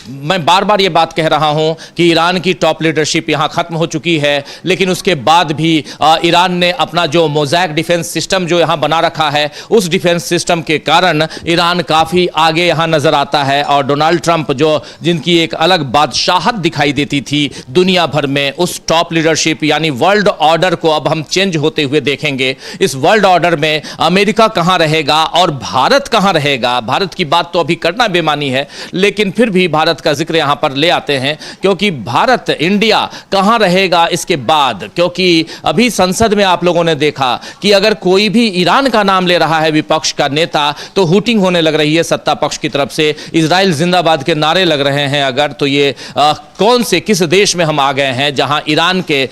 मैं बार बार ये बात कह रहा हूं कि ईरान की टॉप लीडरशिप यहां खत्म हो चुकी है, लेकिन उसके बाद भी ईरान ने अपना जो मोज़ैक डिफेंस सिस्टम जो यहां बना रखा है, उस डिफेंस सिस्टम के कारण ईरान काफ़ी आगे यहां नज़र आता है। और डोनाल्ड ट्रंप जो जिनकी एक अलग बादशाहत दिखाई देती थी दुनिया भर में, उस टॉप लीडरशिप यानी वर्ल्ड ऑर्डर को अब हम चेंज होते हुए देखेंगे। इस वर्ल्ड ऑर्डर में अमेरिका कहां रहेगा और भारत कहां रहेगा? भारत की बात तो अभी करना बेमानी है, लेकिन फिर भी भारत का जिक्र यहां पर ले आते हैं, क्योंकि भारत, इंडिया कहां रहेगा इसके बाद। क्योंकि अभी संसद में आप लोगों ने देखा कि अगर कोई भी ईरान का नाम ले रहा है विपक्ष का नेता, तो हूटिंग होने लग रही है सत्ता पक्ष की तरफ से, इजराइल जिंदाबाद के नारे लग रहे हैं। अगर तो ये कौन से किस देश में हम आ गए हैं जहां ईरान के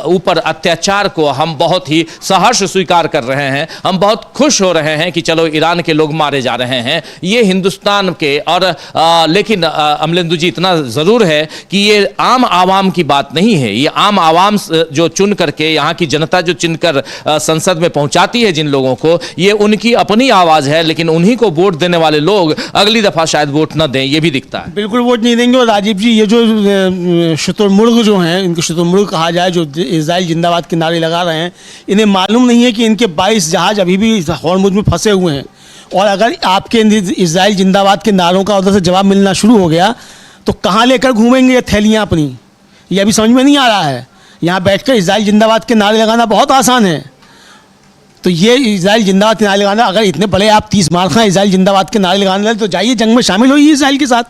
ऊपर अत्याचार को हम बहुत ही सहर्ष स्वीकार कर रहे हैं, हम बहुत खुश हो रहे हैं कि चलो ईरान के लोग मारे जा रहे हैं। ये हिंदुस्तान के और लेकिन अमलेंदु जी इतना जरूर है कि ये आम आवाम की बात नहीं है, ये आम आवाम जो चुन करके यहाँ की जनता जो चुनकर संसद में पहुंचाती है जिन लोगों को, ये उनकी अपनी आवाज है, लेकिन उन्हीं को वोट देने वाले लोग अगली दफा शायद वोट न दें, ये भी दिखता है। बिल्कुल वोट नहीं देंगे। और राजीव जी, ये जो शुतुरमुर्ग जो हैं, इनको शुतुरमुर्ग कहा जाए, जो इजराइल जिंदाबाद के नारे लगा रहे हैं, इन्हें मालूम नहीं है कि इनके 22 जहाज अभी भी हॉर्मुज़ में फंसे हुए हैं। और अगर आपके इजराइल जिंदाबाद के नारों का उधर से जवाब मिलना शुरू हो गया तो कहाँ लेकर घूमेंगे ये थैलियाँ अपनी, ये अभी समझ में नहीं आ रहा है। यहाँ बैठकर इजराइल जिंदाबाद के नारे लगाना बहुत आसान है। तो ये इजराइल जिंदाबाद के नारे लगाना, अगर इतने बड़े आप 30 मार खां इजराइल जिंदाबाद के नारे लगाने लगे तो जाइए जंग में शामिल होइए इजराइल के साथ।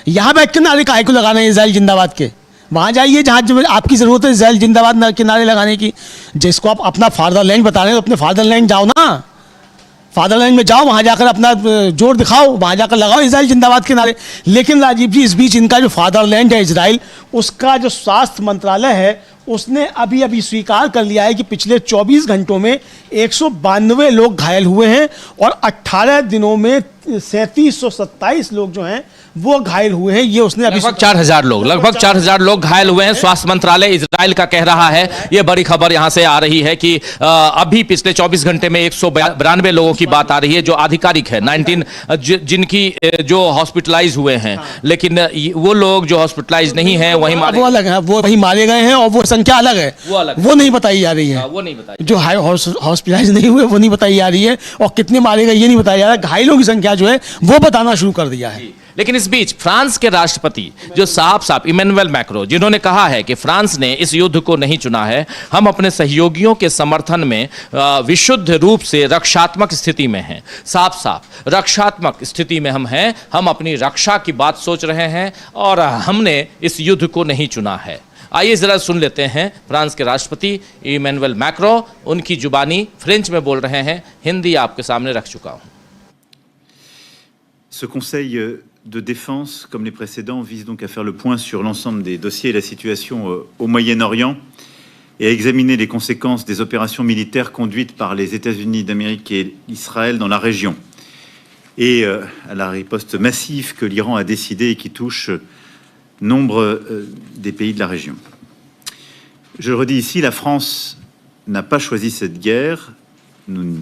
यहाँ बैठ के नारे काहे को लगाना है इजराइल जिंदाबाद के? वहाँ जाइए जहाँ जो आपकी ज़रूरत है इजराइल जिंदाबाद के नारे लगाने की। जिसको आप अपना फादरलैंड बता रहे हैं तो अपने फादरलैंड जाओ ना, फादरलैंड में जाओ, वहाँ जाकर अपना जोर दिखाओ, वहाँ जाकर लगाओ इजराइल जिंदाबाद के नारे। लेकिन राजीव जी, इस बीच इनका जो फादरलैंड है इजराइल, उसका जो स्वास्थ्य मंत्रालय है उसने अभी अभी स्वीकार कर लिया है कि पिछले 24 घंटों में 192 लोग घायल हुए हैं और 18 दिनों में 3727 लोग जो हैं वो घायल हुए हैं। ये उसने अभी लगभग 4000 लोग घायल हुए हैं, स्वास्थ्य मंत्रालय इजराइल का कह रहा है। ये बड़ी खबर यहां से आ रही है कि अभी पिछले 24 घंटे में 192 लोगों की बात आ रही है जो आधिकारिक है, 19 जिनकी जो हॉस्पिटलाइज हुए हैं। लेकिन वो लोग जो हॉस्पिटलाइज नहीं है वही वो अलग है, वो वही मारे गए हैं और वो संख्या अलग है, वो नहीं बताई जा रही है। वो नहीं बताई, जो हॉस्पिटलाइज नहीं हुए वो नहीं बताई जा रही है, और कितने मारे गए ये नहीं बताया जा रहा है। घायलों की संख्या जो है वो बताना शुरू कर दिया है। लेकिन इस बीच फ्रांस के राष्ट्रपति जो साफ इमैनुअल मैक्रो, जिन्होंने कहा है कि फ्रांस ने इस युद्ध को नहीं चुना है, हम अपने सहयोगियों के समर्थन में विशुद्ध रूप से रक्षात्मक स्थिति में हैं। साफ रक्षात्मक स्थिति में हम हैं, हम अपनी रक्षा की बात सोच रहे हैं और हमने इस युद्ध को नहीं चुना है। आइए जरा सुन लेते हैं फ्रांस के राष्ट्रपति इमैनुअल मैक्रो, उनकी जुबानी फ्रेंच में बोल रहे हैं, हिंदी आपके सामने रख चुका हूं। Ce Conseil de défense, comme les précédents, vise donc à faire le point sur l'ensemble des dossiers et la situation au Moyen-Orient et à examiner les conséquences des opérations militaires conduites par les États-Unis d'Amérique et Israël dans la région et à la riposte massive que l'Iran a décidée et qui touche nombre des pays de la région. Je le redis ici, la France n'a pas choisi cette guerre, nous ne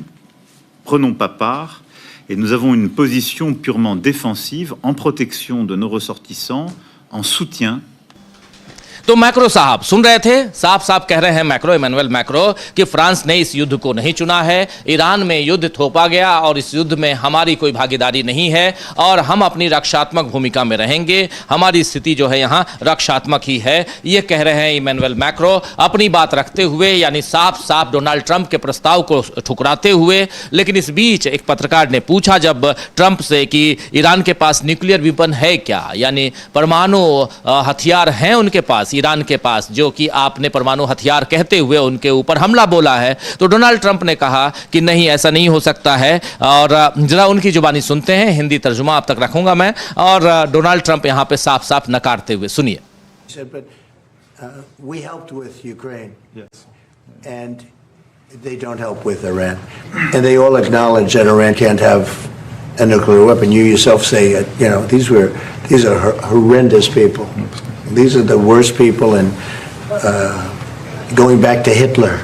prenons pas part. Et nous avons une position purement défensive, en protection de nos ressortissants, en soutien तो macro साहब सुन रहे थे, साफ कह रहे हैं macro, Emmanuel Macron, कि France ने इस युद्ध को नहीं चुना है, ईरान में युद्ध थोपा गया और इस युद्ध में हमारी कोई भागीदारी नहीं है और हम अपनी रक्षात्मक भूमिका में रहेंगे, हमारी स्थिति जो है यहाँ रक्षात्मक ही है। ये कह रहे हैं इमैनुअल मैक्रो अपनी बात रखते हुए, यानी साफ डोनाल्ड ट्रंप के प्रस्ताव को ठुकराते हुए। लेकिन इस बीच एक पत्रकार ने पूछा जब ट्रंप से कि ईरान के पास न्यूक्लियर वेपन है क्या, यानी परमाणु हथियार हैं उनके पास, ईरान के पास, जो कि आपने परमाणु हथियार कहते हुए उनके ऊपर हमला बोला है, तो डोनाल्ड ट्रंप ने कहा कि नहीं, ऐसा नहीं हो सकता है। और जरा उनकी जुबानी सुनते हैं, हिंदी तर्जुमा आप तक रखूंगा मैं, और डोनाल्ड ट्रंप यहां पे साफ नकारते हुए सुनिए। We helped with Ukraine. Yes. And they don't help with Iran. And they all acknowledge that Iran can't have a nuclear weapon. You yourself say, these are horrendous people. These are the worst people, and going back to Hitler,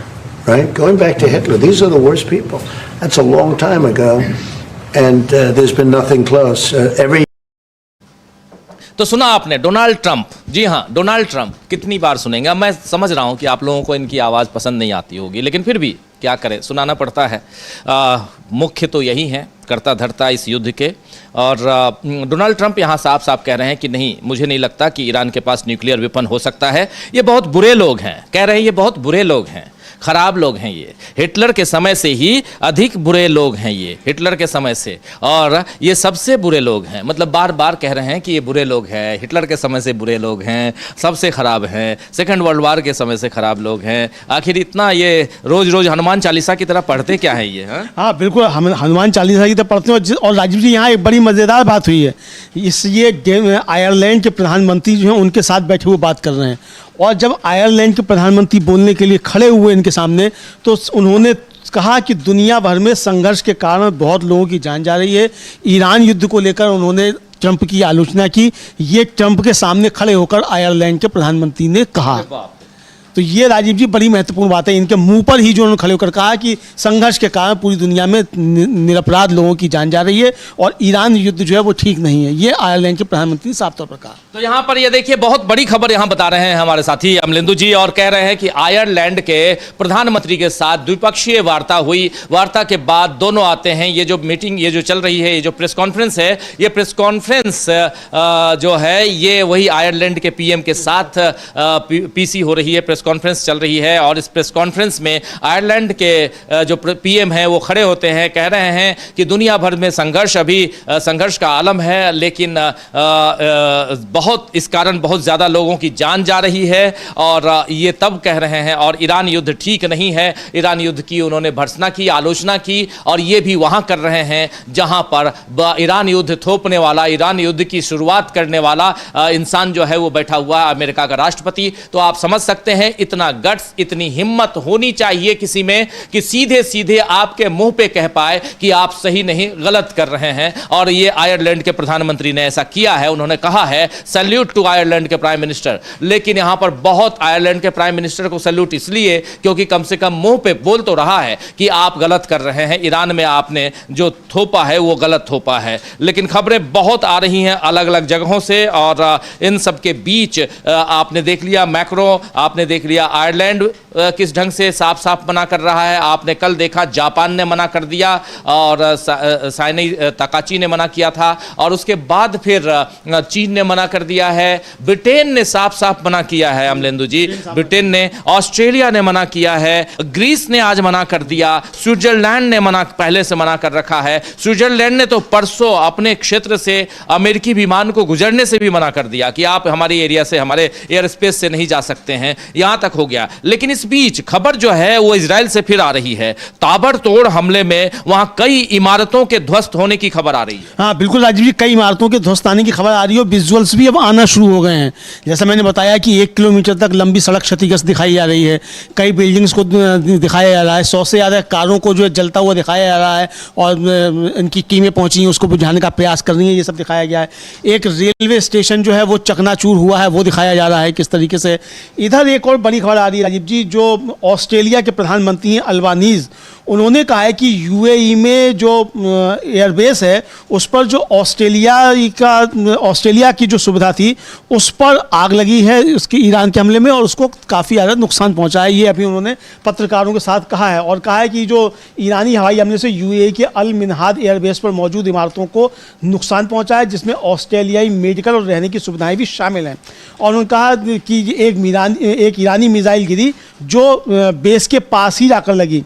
right? Going back to Hitler, these are the worst people. That's a long time ago, and there's been nothing close. तो सुना आपने Donald Trump, जी हाँ Donald Trump, कितनी बार सुनेंगे। मैं समझ रहा हूँ कि आप लोगों को इनकी आवाज़ पसंद नहीं आती होगी, लेकिन फिर भी क्या करें, सुनाना पड़ता है। मुख्य तो यही है, करता धरता इस युद्ध के। और डोनाल्ड ट्रंप यहाँ साफ कह रहे हैं कि नहीं, मुझे नहीं लगता कि ईरान के पास न्यूक्लियर वेपन हो सकता है, ये बहुत बुरे लोग हैं, कह रहे हैं ये बहुत बुरे लोग हैं, खराब लोग हैं, ये हिटलर के समय से ही अधिक बुरे लोग हैं, ये हिटलर के समय से, और ये सबसे बुरे लोग हैं। मतलब बार कह रहे हैं कि ये बुरे लोग हैं, हिटलर के समय से बुरे लोग हैं, सबसे खराब हैं, सेकंड वर्ल्ड वार के समय से खराब लोग हैं। आखिर इतना ये रोज हनुमान चालीसा की तरह पढ़ते क्या है ये? हाँ बिल्कुल, हम हनुमान चालीसा की तरह पढ़ते हैं। और राजीव जी, यहाँ एक बड़ी मज़ेदार बात हुई है, ये आयरलैंड के प्रधानमंत्री जो हैं उनके साथ बैठे हुए बात कर रहे हैं, और जब आयरलैंड के प्रधानमंत्री बोलने के लिए खड़े हुए इनके सामने, तो उन्होंने कहा कि दुनिया भर में संघर्ष के कारण बहुत लोगों की जान जा रही है। ईरान युद्ध को लेकर उन्होंने ट्रंप की आलोचना की। ये ट्रंप के सामने खड़े होकर आयरलैंड के प्रधानमंत्री ने कहा। तो ये राजीव जी बड़ी महत्वपूर्ण बात है, इनके मुंह पर ही जो उन्होंने खड़े होकर कहा कि संघर्ष के कारण पूरी दुनिया में निरपराध लोगों की जान जा रही है और ईरान युद्ध जो है वो ठीक नहीं है। ये आयरलैंड के प्रधानमंत्री ने साफ तौर पर कहा। तो यहाँ पर ये देखिए बहुत बड़ी खबर यहाँ बता रहे हैं हमारे साथी अमलेंदु जी, और कह रहे हैं कि आयरलैंड के प्रधानमंत्री के साथ द्विपक्षीय वार्ता हुई। वार्ता के बाद दोनों आते हैं। ये जो मीटिंग ये जो चल रही है, ये जो प्रेस कॉन्फ्रेंस है, ये प्रेस कॉन्फ्रेंस जो है ये वही आयरलैंड के पीएम के साथ पीसी हो रही है, प्रेस कॉन्फ्रेंस चल रही है। और इस प्रेस कॉन्फ्रेंस में आयरलैंड के जो पीएम है वो खड़े होते हैं, कह रहे हैं कि दुनिया भर में संघर्ष अभी संघर्ष का आलम है, लेकिन बहुत इस कारण बहुत ज्यादा लोगों की जान जा रही है। और ये तब कह रहे हैं, और ईरान युद्ध ठीक नहीं है। ईरान युद्ध की उन्होंने भर्त्सना की, आलोचना की, और ये भी वहां कर रहे हैं जहां पर ईरान युद्ध थोपने वाला, ईरान युद्ध की शुरुआत करने वाला इंसान जो है वो बैठा हुआ है, अमेरिका का राष्ट्रपति। तो आप समझ सकते हैं इतना गट्स, इतनी हिम्मत होनी चाहिए किसी में कि सीधे सीधे आपके मुंह पे कह पाए कि आप सही नहीं गलत कर रहे हैं। और ये आयरलैंड के प्रधानमंत्री ने ऐसा किया है। उन्होंने कहा है सैल्यूट टू आयरलैंड के प्राइम मिनिस्टर। लेकिन यहां पर बहुत आयरलैंड के प्राइम मिनिस्टर को सैल्यूट इसलिए क्योंकि कम से कम मुंह पे बोल तो रहा है कि आप गलत कर रहे हैं, ईरान में आपने जो थोपा है वो गलत थोपा है। लेकिन खबरें बहुत आ रही हैं अलग अलग जगहों से, और इन सब के बीच आपने देख लिया मैक्रो, आपने देख लिया आयरलैंड किस ढंग से साफ साफ मना कर रहा है। आपने कल देखा जापान ने मना कर दिया, और साइनी तकाची ने मना किया था, और उसके बाद फिर चीन ने मना कर दिया है। ब्रिटेन ने साफ साफ मना किया है अमलेंदु जी, ब्रिटेन ने, ऑस्ट्रेलिया ने मना किया है, ग्रीस ने आज मना कर दिया, स्विट्जरलैंड ने मना पहले से मना कर रखा है। स्विट्जरलैंड ने तो परसों अपने क्षेत्र से अमेरिकी विमान को गुजरने से भी मना कर दिया कि आप हमारी एरिया से, हमारे एयर स्पेस से नहीं जा सकते हैं, यहां तक हो गया। लेकिन इस बीच खबर जो है वो इजराइल से फिर आ रही है। ताबड़तोड़ हमले में वहां कई इमारतों के ध्वस्त होने की खबर आ रही है। हाँ बिल्कुल राजीव जी, कई इमारतों के ध्वस्त आने की खबर आ रही है, और विजुअल्स भी अब आना शुरू हो गए हैं। जैसा मैंने बताया कि 1 किलोमीटर तक लंबी सड़क क्षतिग्रस्त दिखाई जा रही है, कई बिल्डिंग्स को दिखाया जा रहा है, 100 से ज़्यादा कारों को जो है जलता हुआ दिखाया जा रहा है, और इनकी टीमें पहुंची हैं उसको बुझाने का प्रयास कर रही हैं, ये सब दिखाया गया है। एक रेलवे स्टेशन जो है वो चकनाचूर हुआ है, वो दिखाया जा रहा है किस तरीके से। इधर एक और बड़ी खबर आ रही है राजीव जी, जो ऑस्ट्रेलिया के प्रधानमंत्री हैं अल्बानीज, उन्होंने कहा है कि यूएई में जो एयरबेस है उस पर जो ऑस्ट्रेलिया की जो सुविधा थी उस पर आग लगी है उसकी ईरान के हमले में, और उसको काफ़ी ज़्यादा नुकसान पहुंचा है। ये अभी उन्होंने पत्रकारों के साथ कहा है, और कहा है कि जो ईरानी हवाई हमले से यूएई के अल मिनहाद एयरबेस पर मौजूद इमारतों को नुकसान पहुंचा है, जिसमें ऑस्ट्रेलियाई मेडिकल और रहने की सुविधाएं भी शामिल हैं। और उन्होंने कहा कि एक ईरानी मिसाइल गिरी जो बेस के पास ही जाकर लगी।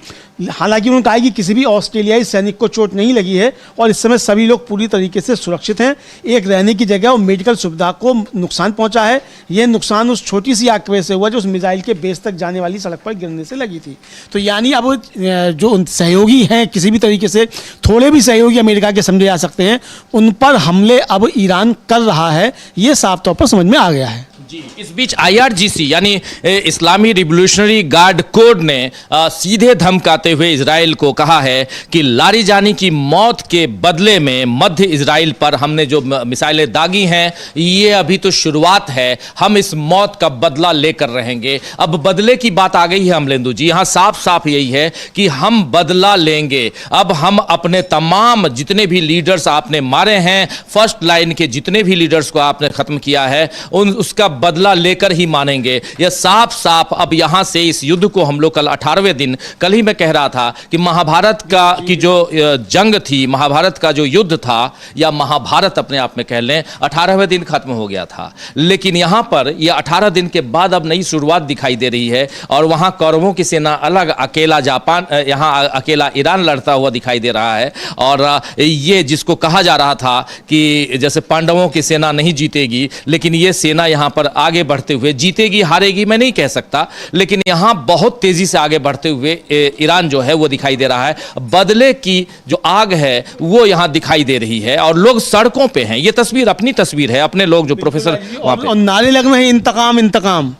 हालांकि उन्होंने कहा कि किसी भी ऑस्ट्रेलियाई सैनिक को चोट नहीं लगी है, और इस समय सभी लोग पूरी तरीके से सुरक्षित हैं। एक रहने की जगह और मेडिकल सुविधा को नुकसान पहुंचा है। यह नुकसान उस छोटी सी आग की वजह से हुआ जो उस मिसाइल के बेस तक जाने वाली सड़क पर गिरने से लगी थी। तो यानी अब जो सहयोगी हैं, किसी भी तरीके से थोड़े भी सहयोगी अमेरिका के समझे जा सकते हैं, उन पर हमले अब ईरान कर रहा है, ये साफ तौर पर समझ में आ गया है। जी, इस बीच IRGC यानी इस्लामी रिवोल्यूशनरी गार्ड कोड ने सीधे धमकाते हुए इजराइल को कहा है कि लारिजानी की मौत के बदले में मध्य इजराइल पर हमने जो मिसाइलें दागी हैं ये अभी तो शुरुआत है, हम इस मौत का बदला लेकर रहेंगे। अब बदले की बात आ गई है अमलेंदु जी, यहाँ साफ साफ यही है कि हम बदला लेंगे। अब हम अपने तमाम जितने भी लीडर्स आपने मारे हैं, फर्स्ट लाइन के जितने भी लीडर्स को आपने खत्म किया है, उसका बदला लेकर ही मानेंगे। यह साफ साफ अब यहां से इस युद्ध को हम लोग कल 18वें दिन, कल ही मैं कह रहा था कि महाभारत की जो जंग थी, महाभारत का जो युद्ध था, या महाभारत अपने आप में कह लें, 18वें दिन खत्म हो गया था। लेकिन यहां पर यह 18 दिन के बाद अब नई शुरुआत दिखाई दे रही है, और वहां कौरवों की सेना अलग, अकेला जापान, यहां अकेला ईरान लड़ता हुआ दिखाई दे रहा है। और ये जिसको कहा जा रहा था कि जैसे पांडवों की सेना नहीं जीतेगी, लेकिन यह सेना यहां पर आगे बढ़ते हुए, जीतेगी हारेगी मैं नहीं कह सकता, लेकिन यहां बहुत तेजी से आगे बढ़ते हुए ईरान जो है वो दिखाई दे रहा है। बदले की जो आग है वो यहां दिखाई दे रही है, और लोग सड़कों पे हैं। ये तस्वीर अपनी तस्वीर है, अपने लोग जो प्रोफेसर वहां पे, और नारे लग रहे हैं इंतकाम इंतकाम।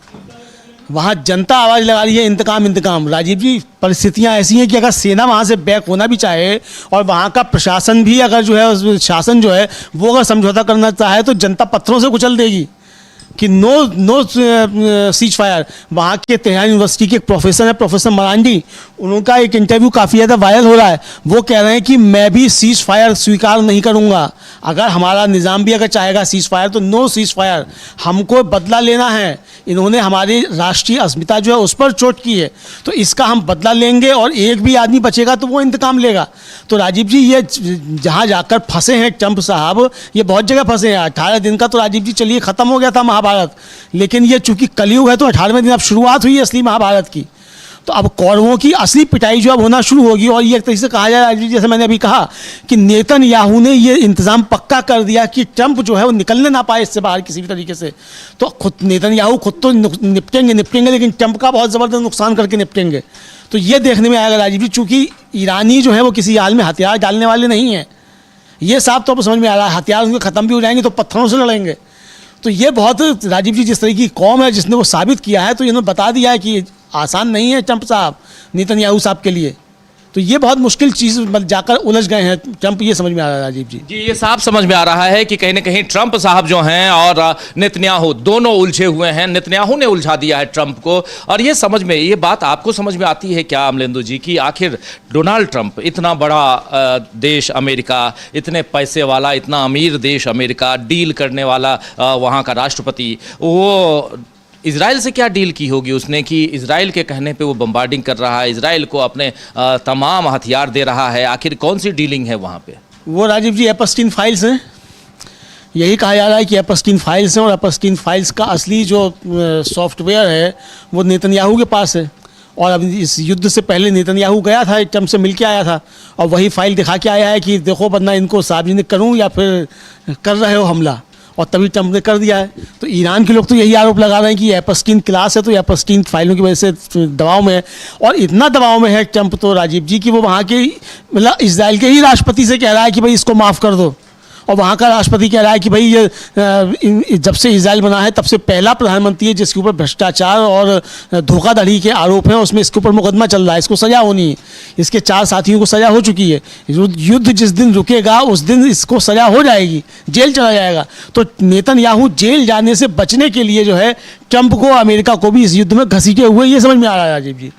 वहाँ जनता आवाज़ लगा रही है इंतकाम इंतकाम। राजीव जी, परिस्थितियाँ ऐसी हैं कि अगर सेना वहाँ से बैक होना भी चाहे और वहाँ का प्रशासन भी अगर जो है उस शासन जो है वो अगर समझौता करना चाहे तो जनता पत्थरों से कुचल देगी कि नो सीज फायर। वहाँ के तेहरान यूनिवर्सिटी के एक प्रोफेसर है, प्रोफेसर मरांडी, उनका एक इंटरव्यू काफ़ी ज़्यादा वायरल हो रहा है। वो कह रहे हैं कि मैं भी सीज फायर स्वीकार नहीं करूँगा। अगर हमारा निज़ाम भी अगर चाहेगा सीज फायर तो नो सीज फायर, हमको बदला लेना है। इन्होंने हमारी राष्ट्रीय अस्मिता जो है उस पर चोट की है, तो इसका हम बदला लेंगे और एक भी आदमी बचेगा तो वो इंतकाम लेगा। तो राजीव जी, ये जहाँ जाकर फंसे हैं ट्रंप साहब, ये बहुत जगह फंसे हैं। 18 दिन का तो राजीव जी चलिए ख़त्म हो गया था महाभारत, लेकिन ये चूंकि कलयुग है तो 18वें दिन अब शुरुआत हुई है असली महाभारत की। तो अब कौरवों की असली पिटाई जो अब होना शुरू होगी। और ये एक तरीके से कहा जाए राजीव जी, जैसे मैंने अभी कहा कि नेतन्याहू ने ये इंतज़ाम पक्का कर दिया कि ट्रंप जो है वो निकलने ना पाए इससे बाहर किसी भी तरीके से। तो खुद नेतन्याहू खुद तो निपटेंगे, लेकिन ट्रंप का बहुत ज़बरदस्त नुकसान करके निपटेंगे। तो ये देखने में आएगा राजीव जी, चूँकि ईरानी जो है वो किसी हाल में हथियार डालने वाले नहीं हैं, ये साफ तौर पर समझ में आ रहा है। हथियार उनके ख़त्म भी हो जाएंगे तो पत्थरों से लड़ेंगे। तो ये बहुत राजीव जी, जिस तरह की कौम है जिसने वो साबित किया है, तो इन्होंने बता दिया है कि आसान नहीं है ट्रंप साहब, नेतन्याहू साहब के लिए। तो ये बहुत मुश्किल चीज़ जाकर उलझ गए हैं ट्रंप, ये समझ में आ रहा है राजीव जी। जी, ये साफ समझ में आ रहा है कि कहीं ना कहीं ट्रंप साहब जो हैं और नेतन्याहू दोनों उलझे हुए हैं। नेतन्याहू ने उलझा दिया है ट्रंप को। और ये समझ में, ये बात आपको समझ में आती है क्या अमलेंदु जी, कि आखिर डोनाल्ड ट्रंप, इतना बड़ा देश अमेरिका, इतने पैसे वाला, इतना अमीर देश अमेरिका, डील करने वाला वहाँ का राष्ट्रपति, वो इजराइल से क्या डील की होगी उसने कि इजराइल के कहने पे वो बम्बार्डिंग कर रहा है, इजराइल को अपने तमाम हथियार दे रहा है? आखिर कौन सी डीलिंग है वहाँ पे? वो राजीव जी एपस्टीन फाइल्स हैं, यही कहा जा रहा है कि एपस्टीन फाइल्स हैं। और एपस्टीन फाइल्स का असली जो सॉफ्टवेयर है वो नेतन्याहू के पास है। और अब इस युद्ध से पहले नेतन्याहू गया था, ट्रंप से मिल के आया था और वही फाइल दिखा के आया है कि देखो, वरना इनको सार्वजनिक करूँ या फिर कर रहे हो हमला, और तभी ट्रंप ने कर दिया है। तो ईरान के लोग तो यही आरोप लगा रहे हैं कि एपस्टीन क्लास है, तो एपस्टीन फाइलों की वजह से दबाव में है। और इतना दबाव में है ट्रंप तो राजीव जी कि वो वहाँ के मतलब इजराइल के ही राष्ट्रपति से कह रहा है कि भाई इसको माफ़ कर दो। और वहाँ का राष्ट्रपति कह रहा है कि भाई ये जब से इजराइल बना है तब से पहला प्रधानमंत्री है जिसके ऊपर भ्रष्टाचार और धोखाधड़ी के आरोप हैं, उसमें इसके ऊपर मुकदमा चल रहा है, इसको सज़ा होनी है। इसके 4 साथियों को सज़ा हो चुकी है। युद्ध जिस दिन रुकेगा उस दिन इसको सज़ा हो जाएगी, जेल चला जाएगा। तो नेतन्याहू जेल जाने से बचने के लिए जो है ट्रंप को, अमेरिका को भी इस युद्ध में घसीटे हुए, ये समझ में आ रहा है राजीव जी।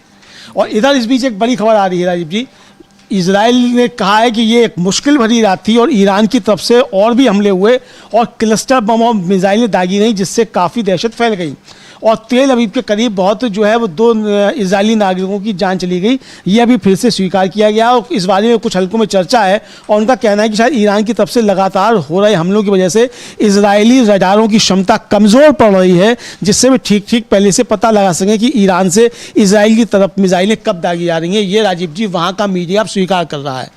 और इधर इस बीच एक बड़ी खबर आ रही है राजीव जी, इजराइल ने कहा है कि ये एक मुश्किल भरी रात थी और ईरान की तरफ से और भी हमले हुए और क्लस्टर बम और मिसाइलें दागी गई, जिससे काफ़ी दहशत फैल गई। और तेल अवीव के करीब बहुत जो है वो 2 इजरायली नागरिकों की जान चली गई। ये अभी फिर से स्वीकार किया गया और इस बारे में कुछ हलकों में चर्चा है। और उनका कहना है कि शायद ईरान की तरफ से लगातार हो रहे हमलों की वजह से इजरायली रडारों की क्षमता कमज़ोर पड़ रही है, जिससे वे ठीक ठीक पहले से पता लगा सकें कि ईरान से इजराइल की तरफ मिसाइलें कब दागी जा रही हैं। ये राजीव जी वहाँ का मीडिया अब स्वीकार कर रहा है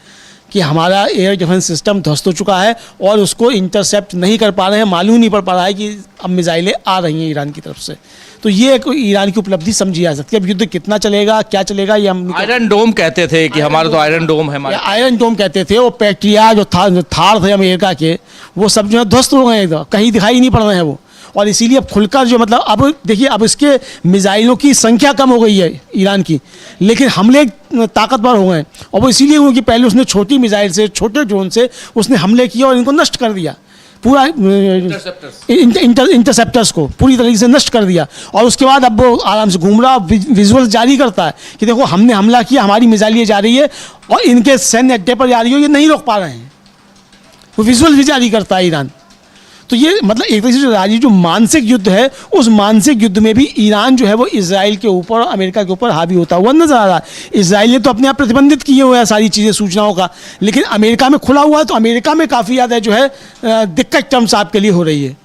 कि हमारा एयर डिफेंस सिस्टम ध्वस्त हो चुका है और उसको इंटरसेप्ट नहीं कर पा रहे हैं, मालूम नहीं पड़ पा रहा है कि अब मिसाइलें आ रही हैं ईरान की तरफ से। तो ये एक ईरान की उपलब्धि समझी जा सकती है। अब युद्ध कितना चलेगा, क्या चलेगा, ये हम आयरन डोम कहते थे कि हमारा तो आयरन डोम है। आयरन डोम कहते थे। वो पैट्रिया जो थार थे अमेरिका के, वो सब जो है ध्वस्त हो गए हैं, कहीं दिखाई नहीं पड़ रहे हैं वो। और इसीलिए अब खुलकर जो मतलब अब देखिए, अब इसके मिसाइलों की संख्या कम हो गई है ईरान की, लेकिन हमले ताकतवर हो गए। और वो इसीलिए हुए कि पहले उसने छोटी मिसाइल से, छोटे ड्रोन से उसने हमले किए और इनको नष्ट कर दिया, पूरा इंटरसेप्टर्स को पूरी तरीके से नष्ट कर दिया। और उसके बाद अब वो आराम से घूम रहा, विजुअल जारी करता है कि देखो हमने हमला किया, हमारी मिसाइल ये जा रही है और इनके सैन्य अड्डे पर जा रही हो, ये नहीं रोक पा रहे हैं। वो विजुअल भी जारी करता है ईरान। तो ये मतलब एक तरह से राजीव जो मानसिक युद्ध है, उस मानसिक युद्ध में भी ईरान जो है वो इजराइल के ऊपर, अमेरिका के ऊपर हावी होता हुआ नजर आ रहा है। इजराइल ने तो अपने आप प्रतिबंधित किए हुए हैं सारी चीज़ें, सूचनाओं का, लेकिन अमेरिका में खुला हुआ है। तो अमेरिका में काफ़ी ज़्यादा जो है दिक्कत ट्रंप साहब के लिए हो रही है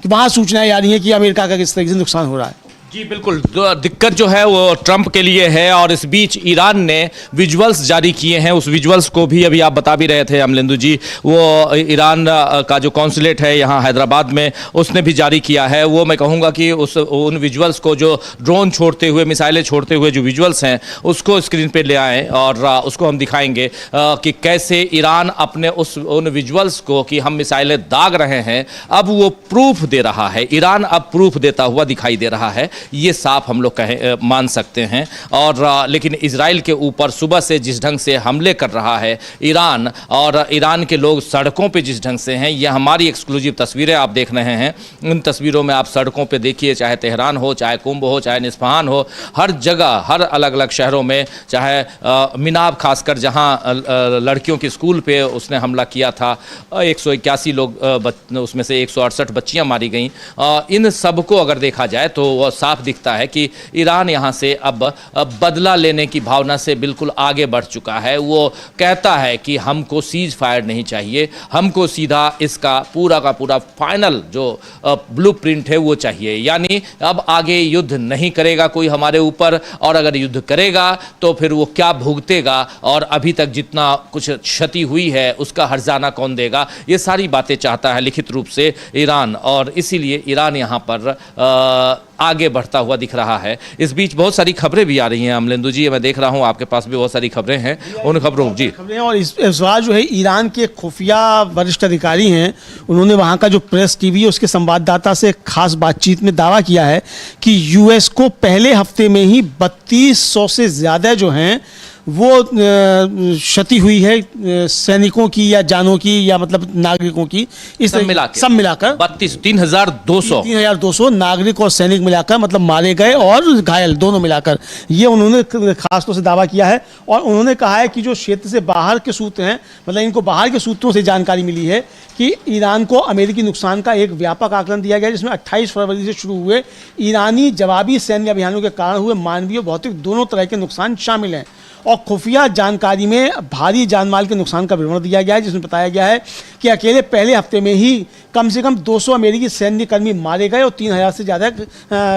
कि वहाँ सूचनाएं आ रही हैं कि अमेरिका का किस तरीके से नुकसान हो रहा है। जी बिल्कुल, दिक्कत जो है वो ट्रंप के लिए है। और इस बीच ईरान ने विजुअल्स जारी किए हैं। उस विजुअल्स को भी अभी आप बता भी रहे थे अमलेंदु जी, वो ईरान का जो कॉन्सुलेट है यहाँ हैदराबाद में, उसने भी जारी किया है। वो मैं कहूँगा कि उन विजुअल्स को, जो ड्रोन छोड़ते हुए, मिसाइलें छोड़ते हुए जो विजुअल्स हैं, उसको स्क्रीन पे ले आएँ और उसको हम दिखाएंगे कि कैसे ईरान अपने उन विजुअल्स को कि हम मिसाइलें दाग रहे हैं, अब वो प्रूफ दे रहा है। ईरान अब प्रूफ देता हुआ दिखाई दे रहा है। ये साफ हम लोग मान सकते हैं। और लेकिन इजराइल के ऊपर सुबह से जिस ढंग से हमले कर रहा है ईरान, और ईरान के लोग सड़कों पे जिस ढंग से हैं, ये हमारी एक्सक्लूसिव तस्वीरें आप देख रहे हैं। इन तस्वीरों में आप सड़कों पे देखिए, चाहे तेहरान हो, चाहे कुंभ हो, चाहे निस्फहान हो, हर जगह, हर अलग अलग शहरों में, चाहे मिनाब खासकर जहां लड़कियों के स्कूल पे उसने हमला किया था, 181 लोग, उसमें से 168 बच्चियां मारी गईं। इन सब को अगर देखा जाए तो वह साफ दिखता है कि ईरान यहां से अब बदला लेने की भावना से बिल्कुल आगे बढ़ चुका है। वो कहता है कि हमको सीज फायर नहीं चाहिए, हमको सीधा इसका पूरा का पूरा फाइनल जो ब्लूप्रिंट है वो चाहिए। यानी अब आगे युद्ध नहीं करेगा कोई हमारे ऊपर, और अगर युद्ध करेगा तो फिर वो क्या भुगतेगा, और अभी तक जितना कुछ क्षति हुई है उसका हर्जाना कौन देगा, ये सारी बातें चाहता है लिखित रूप से ईरान। और इसीलिए ईरान यहाँ पर आगे बढ़ता हुआ दिख रहा है। इस बीच बहुत सारी खबरें भी आ रही हैं अमलेंदु जी, मैं देख रहा हूं आपके पास भी बहुत सारी खबरें हैं, उन खबरों जी खबरें। और इस बार जो है ईरान के खुफिया वरिष्ठ अधिकारी हैं, उन्होंने वहाँ का जो प्रेस टीवी है उसके संवाददाता से खास बातचीत में दावा किया है कि यूएस को पहले हफ्ते में ही 3200 से ज़्यादा जो हैं वो क्षति हुई है सैनिकों की या जानों की या मतलब नागरिकों की, इस सब मिलाकर 3200 नागरिक और सैनिक मिलाकर मतलब मारे गए और घायल दोनों मिलाकर, ये उन्होंने खासतौर से दावा किया है। और उन्होंने कहा है कि जो क्षेत्र से बाहर के सूत्र हैं, मतलब इनको बाहर के सूत्रों से जानकारी मिली है कि ईरान को अमेरिकी नुकसान का एक व्यापक आकलन दिया गया, जिसमें 28 फरवरी से शुरू हुए ईरानी जवाबी सैन्य अभियानों के कारण हुए मानवीय और भौतिक दोनों तरह के नुकसान शामिल हैं। और खुफिया जानकारी में भारी जानमाल के नुकसान का विवरण दिया गया है, जिसमें बताया गया है कि अकेले पहले हफ्ते में ही कम से कम 200 अमेरिकी सैन्य कर्मी मारे गए और 3000 से ज़्यादा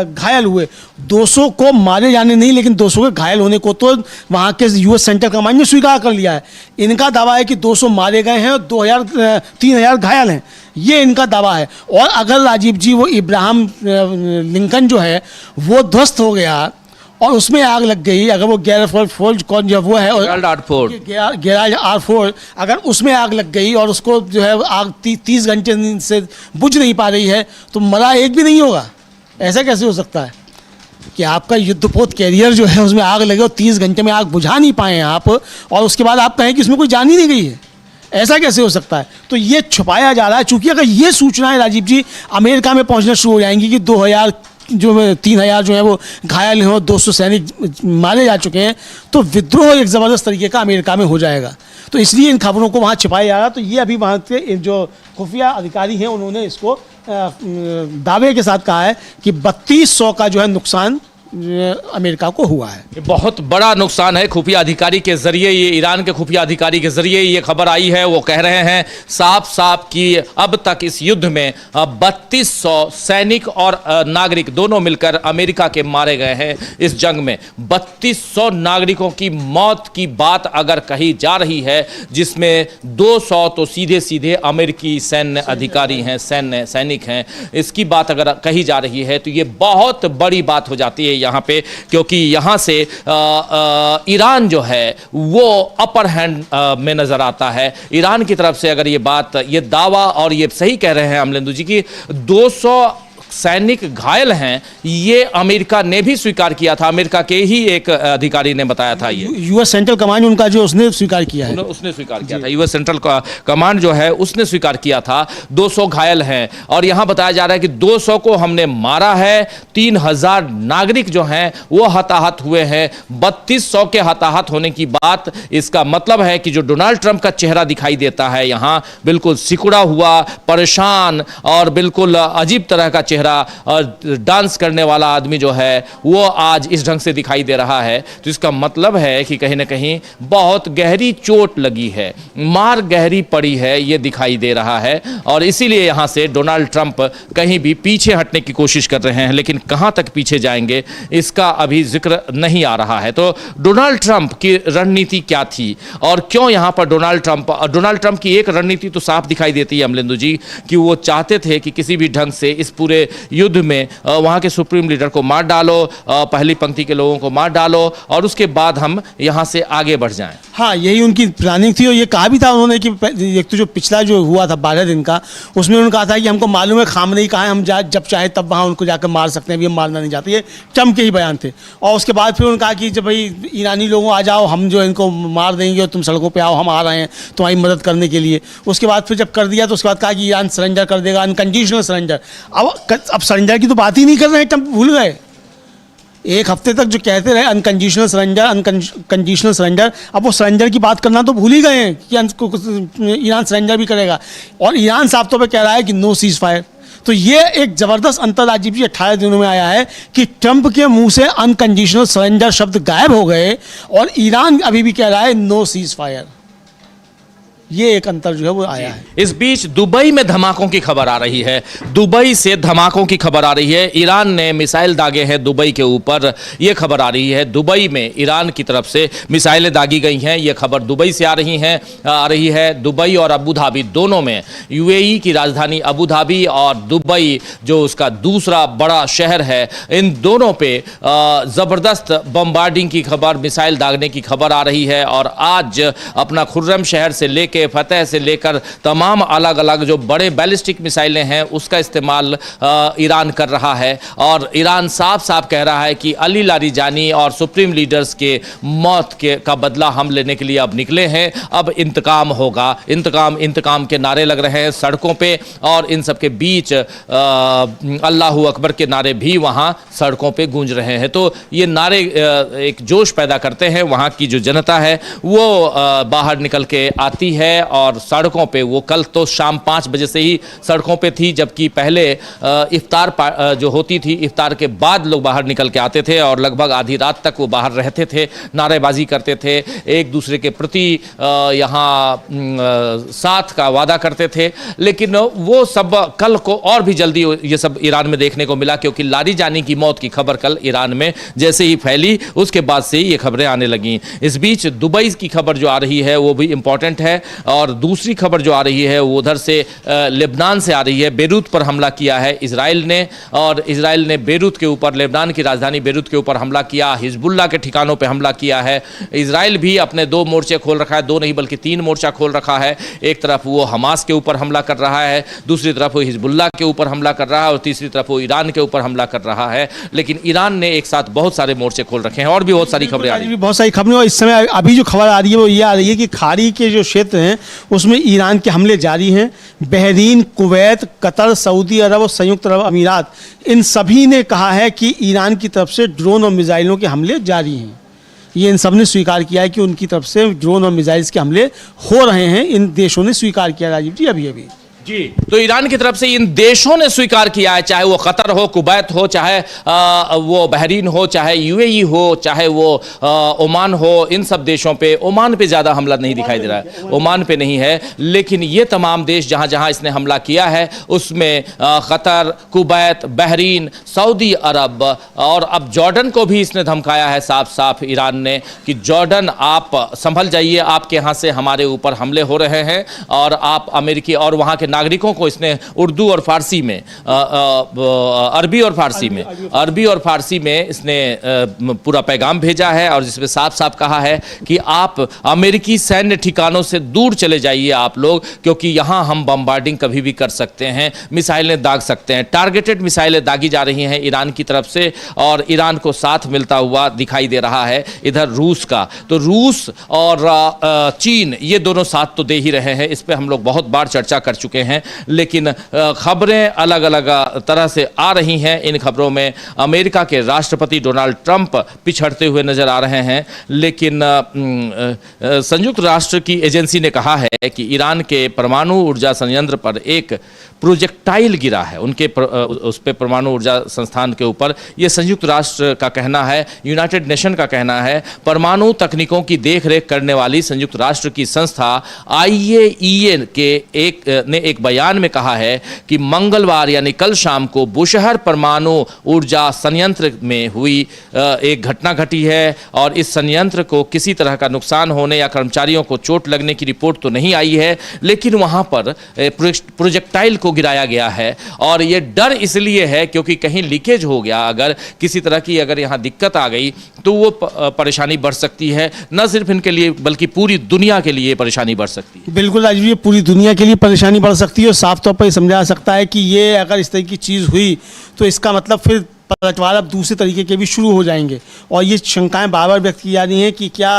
घायल हुए। 200 को मारे जाने नहीं, लेकिन 200 के घायल होने को तो वहाँ के यूएस सेंट्रल कमांड ने स्वीकार कर लिया है। इनका दावा है कि 200 मारे गए हैं और 3000 घायल हैं, ये इनका दावा है। और अगर राजीव जी वो इब्राहिम लिंकन जो है वो ध्वस्त हो गया और उसमें आग लग गई, अगर वो गेराल्ड फोर्ड कौन जो वो है गेराल्ड आर फोर्ड, अगर उसमें आग लग गई और उसको जो है आग 30 घंटे से बुझ नहीं पा रही है, तो मरा एक भी नहीं होगा। ऐसा कैसे हो सकता है कि आपका युद्धपोत कैरियर जो है उसमें आग लगे और 30 घंटे में आग बुझा नहीं पाए आप, और उसके बाद आप कहें कि इसमें कोई जान ही नहीं गई है? ऐसा कैसे हो सकता है? तो ये छुपाया जा रहा है। चूंकि अगर ये सूचनाएं राजीव जी अमेरिका में पहुंचना शुरू हो जाएंगी कि 3000 जो है वो घायल हैं और 200 सैनिक मारे जा चुके हैं, तो विद्रोह एक ज़बरदस्त तरीके का अमेरिका में हो जाएगा। तो इसलिए इन खबरों को वहाँ छिपाया जा रहा। तो ये अभी वहाँ के जो खुफिया अधिकारी हैं उन्होंने इसको दावे के साथ कहा है कि 3200 का जो है नुकसान अमेरिका को हुआ है। ये बहुत बड़ा नुकसान है। खुफिया अधिकारी के जरिए, ये ईरान के खुफिया अधिकारी के जरिए ये खबर आई है। वो कह रहे हैं साफ साफ कि अब तक इस युद्ध में 3200 सैनिक और नागरिक दोनों मिलकर अमेरिका के मारे गए हैं। इस जंग में 3200 नागरिकों की मौत की बात अगर कही जा रही है, जिसमें 200 तो सीधे सीधे अमेरिकी सैन्य अधिकारी हैं, सैनिक हैं, इसकी बात अगर कही जा रही है तो ये बहुत बड़ी बात हो जाती है यहाँ पे, क्योंकि यहाँ से ईरान जो है वो अपर हैंड में नजर आता है। ईरान की तरफ से अगर ये बात, ये दावा, और ये सही कह रहे हैं अमलेंदु जी की 200 सैनिक घायल हैं, ये अमेरिका ने भी स्वीकार किया था। अमेरिका के ही एक अधिकारी ने बताया था। ये यूएस सेंट्रल कमांड उनका जो उसने स्वीकार किया है, उसने स्वीकार किया था। यूएस सेंट्रल कमांड जो है उसने स्वीकार किया था 200 घायल हैं। और यहां बताया जा रहा है कि 200 को हमने मारा है, 3000 नागरिक जो हैं वो हताहत हुए हैं। 3200 के हताहत होने की बात, इसका मतलब है कि जो डोनाल्ड ट्रंप का चेहरा दिखाई देता है यहाँ, बिल्कुल सिकुड़ा हुआ, परेशान और बिल्कुल अजीब तरह का चेहरा, डांस करने वाला आदमी जो है वो आज इस ढंग से दिखाई दे रहा है। तो इसका मतलब है कि कहीं ना कहीं बहुत गहरी चोट लगी है, मार गहरी पड़ी है, ये दिखाई दे रहा है। और इसीलिए यहां से डोनाल्ड ट्रंप कहीं भी पीछे हटने की कोशिश कर रहे हैं, लेकिन कहां तक पीछे जाएंगे इसका अभी जिक्र नहीं आ रहा है। तो डोनाल्ड ट्रंप की रणनीति क्या थी और क्यों यहां पर डोनाल्ड ट्रंप की एक रणनीति तो साफ दिखाई देती है अमलेंदु जी, कि वो चाहते थे कि किसी भी ढंग से इस पूरे युद्ध में वहाँ के सुप्रीम लीडर को मार डालो, पहली पंक्ति के लोगों को मार डालो और उसके बाद हम यहाँ से आगे बढ़ जाएं। हाँ, यही उनकी प्लानिंग थी और ये कहा भी था उन्होंने कि एक तो जो पिछला जो हुआ था 12 दिन का, उसमें उन्होंने कहा था कि हमको मालूम है खामनेई कहाँ है, हम जब चाहे तब वहाँ उनको जाकर मार सकते हैं, अभी हम मारना नहीं चाहते। ये ट्रम्प के ही बयान थे। और उसके बाद फिर उन्होंने कहा कि जब भाई ईरानी लोगों आ जाओ, हम जो इनको मार देंगे और तुम सड़कों पर आओ, हम आ रहे हैं तुम्हारी मदद करने के लिए। उसके बाद फिर जब कर दिया तो उसके बाद कहा कि ईरान सरेंडर कर देगा, अनकंडीशनल सरेंडर। अब सरेंडर की तो बात ही नहीं कर रहे हैं, ट्रम्प भूल गए। एक हफ्ते तक जो कहते रहे अनकंडीशनल सरेंडर, अब वो सरेंडर की बात करना तो भूल ही गए हैं कि ईरान सरेंडर भी करेगा। और ईरान साफ तौर पे कह रहा है कि नो सीज फायर। तो ये एक ज़बरदस्त अंतर्राज्यीय 18 दिनों में आया है कि ट्रंप के मुंह से अनकंडीशनल सरेंडर शब्द गायब हो गए और ईरान अभी भी कह रहा है नो सीज फायर। ये एक अंतर जो है वो आया है। इस बीच दुबई में धमाकों की खबर आ रही है, दुबई से धमाकों की खबर आ रही है। ईरान ने मिसाइल दागे हैं दुबई के ऊपर, ये खबर आ रही है। दुबई में ईरान की तरफ से मिसाइलें दागी गई हैं, ये खबर दुबई से आ रही है। दुबई और अबू धाबी दोनों में, यूएई की राजधानी अबू धाबी और दुबई जो उसका दूसरा बड़ा शहर है, इन दोनों पे ज़बरदस्त बम्बार्डिंग की खबर, मिसाइल दागने की खबर आ रही है। और आज अपना खुर्रम शहर से लेकर फतेह से लेकर तमाम अलग अलग जो बड़े बैलिस्टिक मिसाइलें हैं उसका इस्तेमाल ईरान कर रहा है। और ईरान साफ साफ कह रहा है कि अली लारीजानी और सुप्रीम लीडर्स के मौत का बदला हम लेने के लिए अब निकले हैं, अब इंतकाम होगा। इंतकाम के नारे लग रहे हैं सड़कों पे और इन सब के बीच अल्लाहू अकबर के नारे भी वहां सड़कों पे गूंज रहे हैं। तो ये नारे एक जोश पैदा करते हैं, वहां की जो जनता है वो बाहर निकल के आती है और सड़कों पे, वो कल तो शाम 5 बजे से ही सड़कों पे थी, जबकि पहले इफ्तार जो होती थी, इफ्तार के बाद लोग बाहर निकल के आते थे और लगभग आधी रात तक वो बाहर रहते थे, नारेबाजी करते थे, एक दूसरे के प्रति यहाँ साथ का वादा करते थे। लेकिन वो सब कल को और भी जल्दी ये सब ईरान में देखने को मिला, क्योंकि लारीजानी की मौत की खबर कल ईरान में जैसे ही फैली उसके बाद से ही ये खबरें आने लगी। इस बीच दुबई की खबर जो आ रही है वो भी इंपॉर्टेंट है और दूसरी खबर जो आ रही है वो उधर से लेबनान से आ रही है। बेरूत पर हमला किया है इजराइल ने और इजराइल ने बेरूत के ऊपर, लेबनान की राजधानी बेरूत के ऊपर हमला किया, हिजबुल्लाह के ठिकानों पे हमला किया है। इजराइल भी अपने 2 मोर्चे खोल रखा है, 2 नहीं बल्कि 3 मोर्चा खोल रखा है। एक तरफ वो हमास के ऊपर हमला कर रहा है, दूसरी तरफ वो हिजबुल्लाह के ऊपर हमला कर रहा है और तीसरी तरफ वो ईरान के ऊपर हमला कर रहा है। लेकिन ईरान ने एक साथ बहुत सारे मोर्चे खोल रखे हैं और भी बहुत सारी खबरें आ रही हैं। बहुत सारी खबरें और इस समय अभी जो खबर आ रही है वो ये आ रही है कि खाड़ी के जो क्षेत्र हैं उसमें ईरान के हमले जारी हैं। बहरीन, कुवैत, कतर, सऊदी अरब और संयुक्त अरब अमीरात, इन सभी ने कहा है कि ईरान की तरफ से ड्रोन और मिसाइलों के हमले जारी हैं। ये इन सब ने स्वीकार किया है कि उनकी तरफ से ड्रोन और मिसाइल्स के हमले हो रहे हैं। इन देशों ने स्वीकार किया राजीव जी अभी जी। तो ईरान की तरफ से इन देशों ने स्वीकार किया है, चाहे वो कतर हो, कुवैत हो, चाहे वो बहरीन हो, चाहे यूएई हो, चाहे वो ओमान हो, इन सब देशों पे, ओमान पे ज़्यादा हमला नहीं दिखाई दे रहा है, ओमान पे नहीं है, लेकिन ये तमाम देश जहाँ जहाँ इसने हमला किया है उसमें कतर, कुवैत, बहरीन, सऊदी अरब और अब जॉर्डन को भी इसने धमकाया है साफ साफ ईरान ने कि जॉर्डन आप संभल जाइए, आपके यहाँ से हमारे ऊपर हमले हो रहे हैं और आप अमेरिकी और वहाँ के नागरिकों को इसने उर्दू और फारसी में, अरबी और फारसी में इसने पूरा पैगाम भेजा है और जिसमें साफ साफ कहा है कि आप अमेरिकी सैन्य ठिकानों से दूर चले जाइए आप लोग, क्योंकि यहां हम बम्बार्डिंग कभी भी कर सकते हैं, मिसाइलें दाग सकते हैं। टारगेटेड मिसाइलें दागी जा रही हैं ईरान की तरफ से और ईरान को साथ मिलता हुआ दिखाई दे रहा है इधर रूस का। तो रूस और चीन ये दोनों साथ तो दे ही रहे हैं, इस पर हम लोग बहुत बार चर्चा कर चुके हैं, लेकिन खबरें अलग अलग तरह से आ रही हैं। इन खबरों में अमेरिका के राष्ट्रपति डोनाल्ड ट्रंप पिछड़ते हुए नजर आ रहे हैं, लेकिन संयुक्त राष्ट्र की एजेंसी ने कहा है कि ईरान के परमाणु ऊर्जा संयंत्र पर एक प्रोजेक्टाइल गिरा है, उनके उस पे परमाणु ऊर्जा संस्थान के ऊपर। यह संयुक्त राष्ट्र का कहना है, यूनाइटेड नेशन का कहना है। परमाणु तकनीकों की देखरेख करने वाली संयुक्त राष्ट्र की संस्था IAEA ने एक बयान में कहा है कि मंगलवार यानी कल शाम को बुशहर परमाणु ऊर्जा संयंत्र में हुई एक घटना घटी है और इस संयंत्र को किसी तरह का नुकसान होने या कर्मचारियों को चोट लगने की रिपोर्ट तो नहीं आई है, लेकिन वहां पर प्रोजेक्टाइल को गिराया गया है और यह डर इसलिए है क्योंकि कहीं लीकेज हो गया, अगर किसी तरह की अगर यहां दिक्कत आ गई तो वो परेशानी बढ़ सकती है, न सिर्फ इनके लिए बल्कि पूरी दुनिया के लिए परेशानी बढ़ सकती है। बिल्कुल राजीव, ये पूरी दुनिया के लिए परेशानी बढ़ सकती है और साफ तौर पर समझा जा सकता है कि ये अगर इस तरह की चीज़ हुई तो इसका मतलब फिर पलटवार अब दूसरे तरीके के भी शुरू हो जाएंगे और ये शंकाएं बार बार व्यक्त की जा रही हैं कि क्या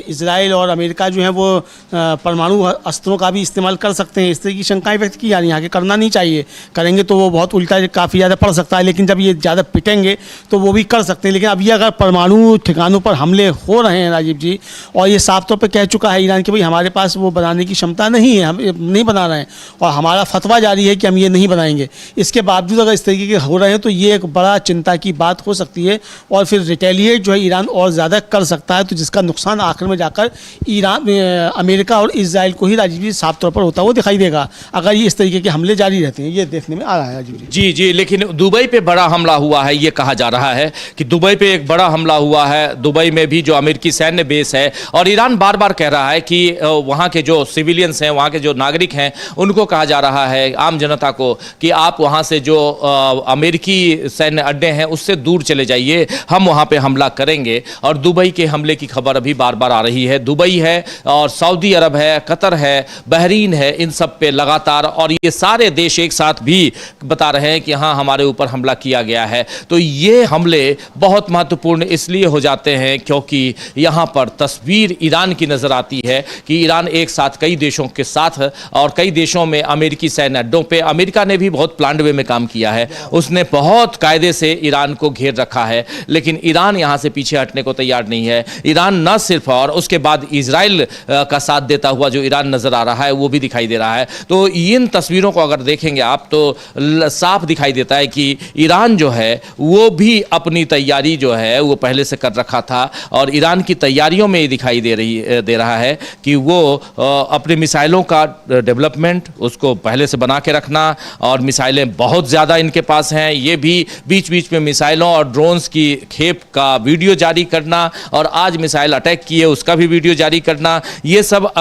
इजराइल और अमेरिका जो है वो परमाणु अस्त्रों का भी इस्तेमाल कर सकते हैं। इस तरह की शंकाएं व्यक्त की जा रही हैं। आगे करना नहीं चाहिए, करेंगे तो वो बहुत उल्टा काफ़ी ज़्यादा पड़ सकता है, लेकिन जब ये ज़्यादा पिटेंगे तो वो भी कर सकते हैं। लेकिन अब ये अगर परमाणु ठिकानों पर हमले हो रहे हैं राजीव जी, और ये साफ तौर पर कह चुका है ईरान कि भाई हमारे पास वो बनाने की क्षमता नहीं है, हम नहीं बना रहे हैं और हमारा फतवा जारी है कि हम ये नहीं बनाएंगे, इसके बावजूद अगर इस तरीके के हो रहे हैं तो ये एक बड़ा चिंता की बात हो सकती है और फिर रिटेलिएट जो है ईरान और ज़्यादा कर सकता है, तो जिसका नुकसान आखिर में जाकर ईरान अमेरिका और इजराइल को ही राजीव जी साफ तौर पर होता हुआ दिखाई देगा अगर ये इस तरीके के हमले जारी रहते हैं। ये देखने में आ रहा है राजीव जी। जी जी, लेकिन दुबई पे बड़ा हमला हुआ है, ये कहा जा रहा है कि दुबई पे एक बड़ा हमला हुआ है, दुबई में भी जो अमेरिकी सैन्य बेस है, और ईरान बार बार कह रहा है कि वहाँ के जो सिविलियंस हैं, वहाँ के जो नागरिक हैं, उनको कहा जा रहा है, आम जनता को, कि आप वहाँ से जो अमेरिकी सैन्य अड्डे हैं उससे दूर चले जाइए, हम वहाँ पे हमला करेंगे। और दुबई के हमले की खबर अभी बार बार आ रही है। दुबई है और सऊदी अरब है, कतर है, बहरीन है, इन सब पे लगातार, और ये सारे देश एक साथ भी बता रहे हैं कि हाँ हमारे ऊपर हमला किया गया है। तो ये हमले बहुत महत्वपूर्ण इसलिए हो जाते हैं क्योंकि यहाँ पर तस्वीर ईरान की नजर आती है कि ईरान एक साथ कई देशों के साथ और कई देशों में अमेरिकी सैन्य अड्डों पे, अमेरिका ने भी बहुत प्लान्ड वे में काम किया है, उसने बहुत कायदे से ईरान को घेर रखा है, लेकिन ईरान यहां से पीछे हटने को तैयार नहीं है। ईरान न सिर्फ, और उसके बाद इजराइल का साथ देता हुआ जो ईरान नजर आ रहा है वो भी दिखाई दे रहा है। तो इन तस्वीरों को अगर देखेंगे आप तो साफ दिखाई देता है कि ईरान जो है वो भी अपनी तैयारी जो है वो पहले से कर रखा था, और ईरान की तैयारियों में ये दिखाई दे रहा है कि वो अपने मिसाइलों का डेवलपमेंट उसको पहले से बना के रखना, और मिसाइलें बहुत ज़्यादा इनके पास हैं, ये भी बीच बीच में मिसाइलों और ड्रोन्स की खेप का वीडियो जारी करना, और आज मिसाइल अटैक किए उसका भी वीडियो जारी करना, ये सब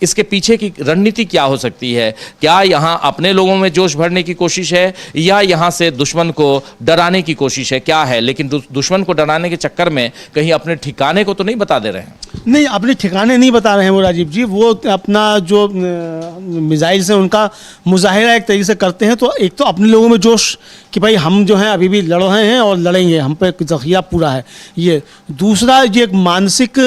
इसके पीछे की रणनीति क्या हो सकती है? क्या यहाँ अपने लोगों में जोश भरने की कोशिश है या यहाँ से दुश्मन को डराने की कोशिश है? क्या है? लेकिन दुश्मन को डराने के चक्कर में कहीं अपने ठिकाने को तो नहीं बता दे रहे हैं? नहीं, अपने ठिकाने नहीं बता रहे हैं वो राजीव जी, वो अपना जो मिसाइल से उनका मुजाहिरा एक तरीके से करते हैं। तो एक तो अपने लोगों में जोश कि भाई हम जो हैं अभी भी लड़ रहे हैं और लड़ेंगे, हम पे जखिया पूरा है। ये दूसरा, ये एक मानसिक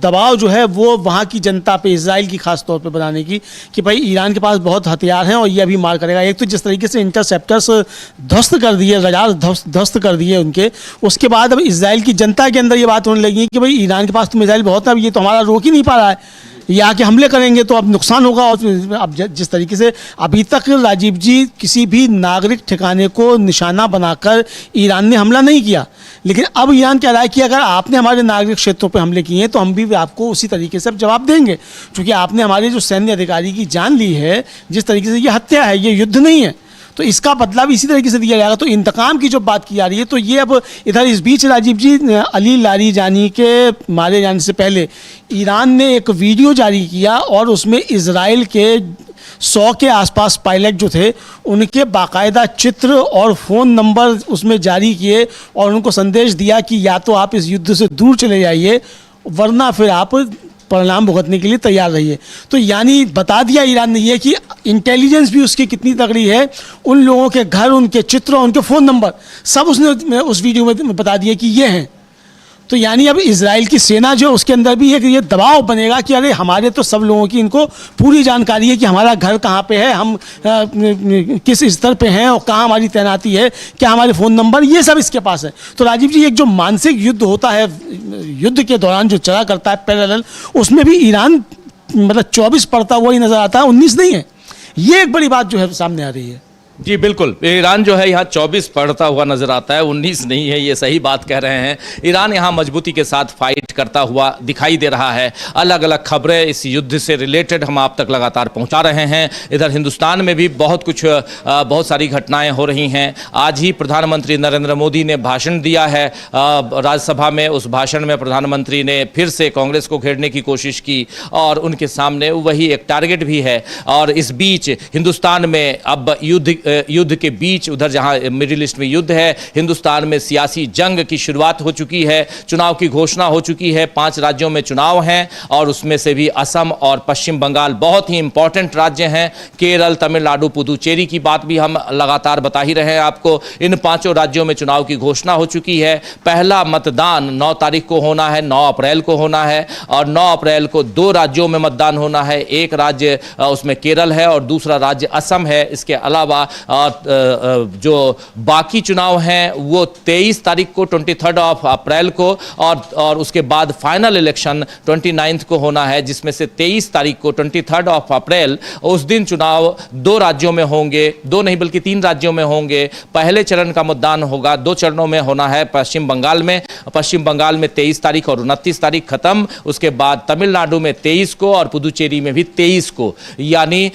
दबाव जो है वो वहाँ की जनता पे, इजराइल की खास तौर पे बनाने की, कि भाई ईरान के पास बहुत हथियार हैं और ये अभी मार करेगा। एक तो जिस तरीके से इंटरसेप्टर्स ध्वस्त कर दिए, रडार ध्वस्त कर दिए उनके, उसके बाद अब इजराइल की जनता के अंदर ये बात होने लगी कि भाई ईरान के पास तो मिसाइल बहुत है, अब ये तो हमारा रोक ही नहीं पा रहा है, ये आके हमले करेंगे तो अब नुकसान होगा। और अब जिस तरीके से अभी तक राजीव जी किसी भी नागरिक ठिकाने को निशाना बनाकर ईरान ने हमला नहीं किया, लेकिन अब ईरान कह रहा है कि अगर आपने हमारे नागरिक क्षेत्रों पर हमले किए हैं तो हम भी आपको उसी तरीके से जवाब देंगे, क्योंकि आपने हमारे जो सैन्य अधिकारी की जान ली है, जिस तरीके से ये हत्या है, ये युद्ध नहीं है, तो इसका बदला भी इसी तरीके से दिया जाएगा। तो इंतकाम की जो बात की जा रही है, तो ये अब इधर इस बीच राजीव जी अली लारीजानी के मारे जाने से पहले ईरान ने एक वीडियो जारी किया और उसमें इजराइल के 100 के आसपास पायलट जो थे उनके बाकायदा चित्र और फ़ोन नंबर उसमें जारी किए और उनको संदेश दिया कि या तो आप इस युद्ध से दूर चले जाइए वरना फिर आप परिणाम भुगतने के लिए तैयार रहिए। तो यानी बता दिया ईरान ने ये कि इंटेलिजेंस भी उसकी कितनी तगड़ी है, उन लोगों के घर, उनके चित्र, उनके फ़ोन नंबर सब उसने उस वीडियो में बता दिया कि ये हैं। तो यानी अब इजराइल की सेना जो उसके अंदर भी एक ये दबाव बनेगा कि अरे हमारे तो सब लोगों की इनको पूरी जानकारी है कि हमारा घर कहाँ पे है, हम किस स्तर पे हैं और कहाँ हमारी तैनाती है, क्या हमारे फ़ोन नंबर, ये सब इसके पास है। तो राजीव जी, एक जो मानसिक युद्ध होता है, युद्ध के दौरान जो चला करता है पैरेलल, उसमें भी ईरान मतलब 24 पढ़ता हुआ ही नज़र आता है, 19 नहीं है। ये एक बड़ी बात जो है सामने आ रही है। जी बिल्कुल, ईरान जो है यहाँ 24 पढ़ता हुआ नजर आता है, 19 नहीं है, ये सही बात कह रहे हैं। ईरान यहाँ मजबूती के साथ फाइट करता हुआ दिखाई दे रहा है। अलग अलग खबरें इस युद्ध से रिलेटेड हम आप तक लगातार पहुँचा रहे हैं। इधर हिंदुस्तान में भी बहुत सारी घटनाएं हो रही हैं। आज ही प्रधानमंत्री नरेंद्र मोदी ने भाषण दिया है राज्यसभा में। उस भाषण में प्रधानमंत्री ने फिर से कांग्रेस को घेरने की कोशिश की और उनके सामने वही एक टारगेट भी है। और इस बीच हिंदुस्तान में अब युद्ध के बीच, उधर जहां मिडिल ईस्ट में युद्ध है, हिंदुस्तान में सियासी जंग की शुरुआत हो चुकी है। चुनाव की घोषणा हो चुकी है। 5 राज्यों में चुनाव हैं और उसमें से भी असम और पश्चिम बंगाल बहुत ही इंपॉर्टेंट राज्य हैं। केरल, तमिलनाडु, पुदुचेरी की बात भी हम लगातार बता ही रहे हैं आपको। इन 5 राज्यों में चुनाव की घोषणा हो चुकी है। पहला मतदान 9 तारीख को होना है, 9 अप्रैल को होना है और 9 अप्रैल को 2 राज्यों में मतदान होना है। एक राज्य उसमें केरल है और दूसरा राज्य असम है। इसके अलावा जो बाकी चुनाव हैं वो 23 तारीख को 23 अप्रैल को और उसके बाद फाइनल इलेक्शन 29 को होना है, जिसमें से 23 तारीख को 23 अप्रैल उस दिन चुनाव 2 राज्यों में होंगे। 2 नहीं बल्कि 3 राज्यों में होंगे। पहले चरण का मतदान होगा, 2 चरणों में होना है। पश्चिम बंगाल में 23 तारीख और 29 तारीख खत्म। उसके बाद तमिलनाडु में 23 को और पुदुचेरी में भी 23 को, यानी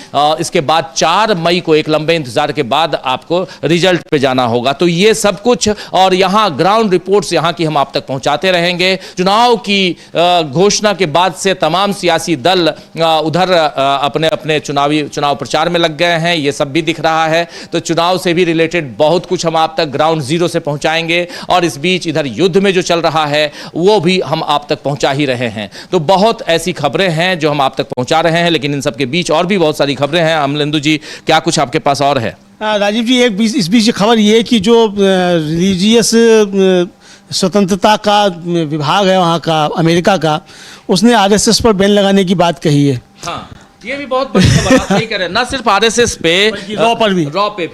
इसके बाद 4 मई को एक लंबे इंतजार के बाद आपको रिजल्ट पे जाना होगा। तो ये सब कुछ और यहां ग्राउंड रिपोर्ट्स यहां की हम आप तक पहुंचाते रहेंगे। चुनाव की घोषणा के बाद से तमाम सियासी दल उधर अपने चुनाव प्रचार में लग गए हैं, ये सब भी दिख रहा है। तो चुनाव से भी रिलेटेड बहुत कुछ हम आप तक ग्राउंड जीरो से पहुंचाएंगे और इस बीच इधर युद्ध में जो चल रहा है वो भी हम आप तक पहुंचा ही रहे हैं। तो बहुत ऐसी खबरें हैं जो हम आप तक पहुंचा रहे हैं, लेकिन इन सब के बीच और भी बहुत सारी खबरें हैं। अमलेंदु जी, क्या कुछ आपके पास और है? राजीव जी, इस बीच खबर ये है कि जो रिलीजियस स्वतंत्रता का विभाग है वहाँ का, अमेरिका का, उसने आरएसएस पर बैन लगाने की बात कही है। हाँ, ये भी बहुत बड़ी खबर आप सही कह रहे हैं। ना सिर्फ आरएसएस पे, रॉ पे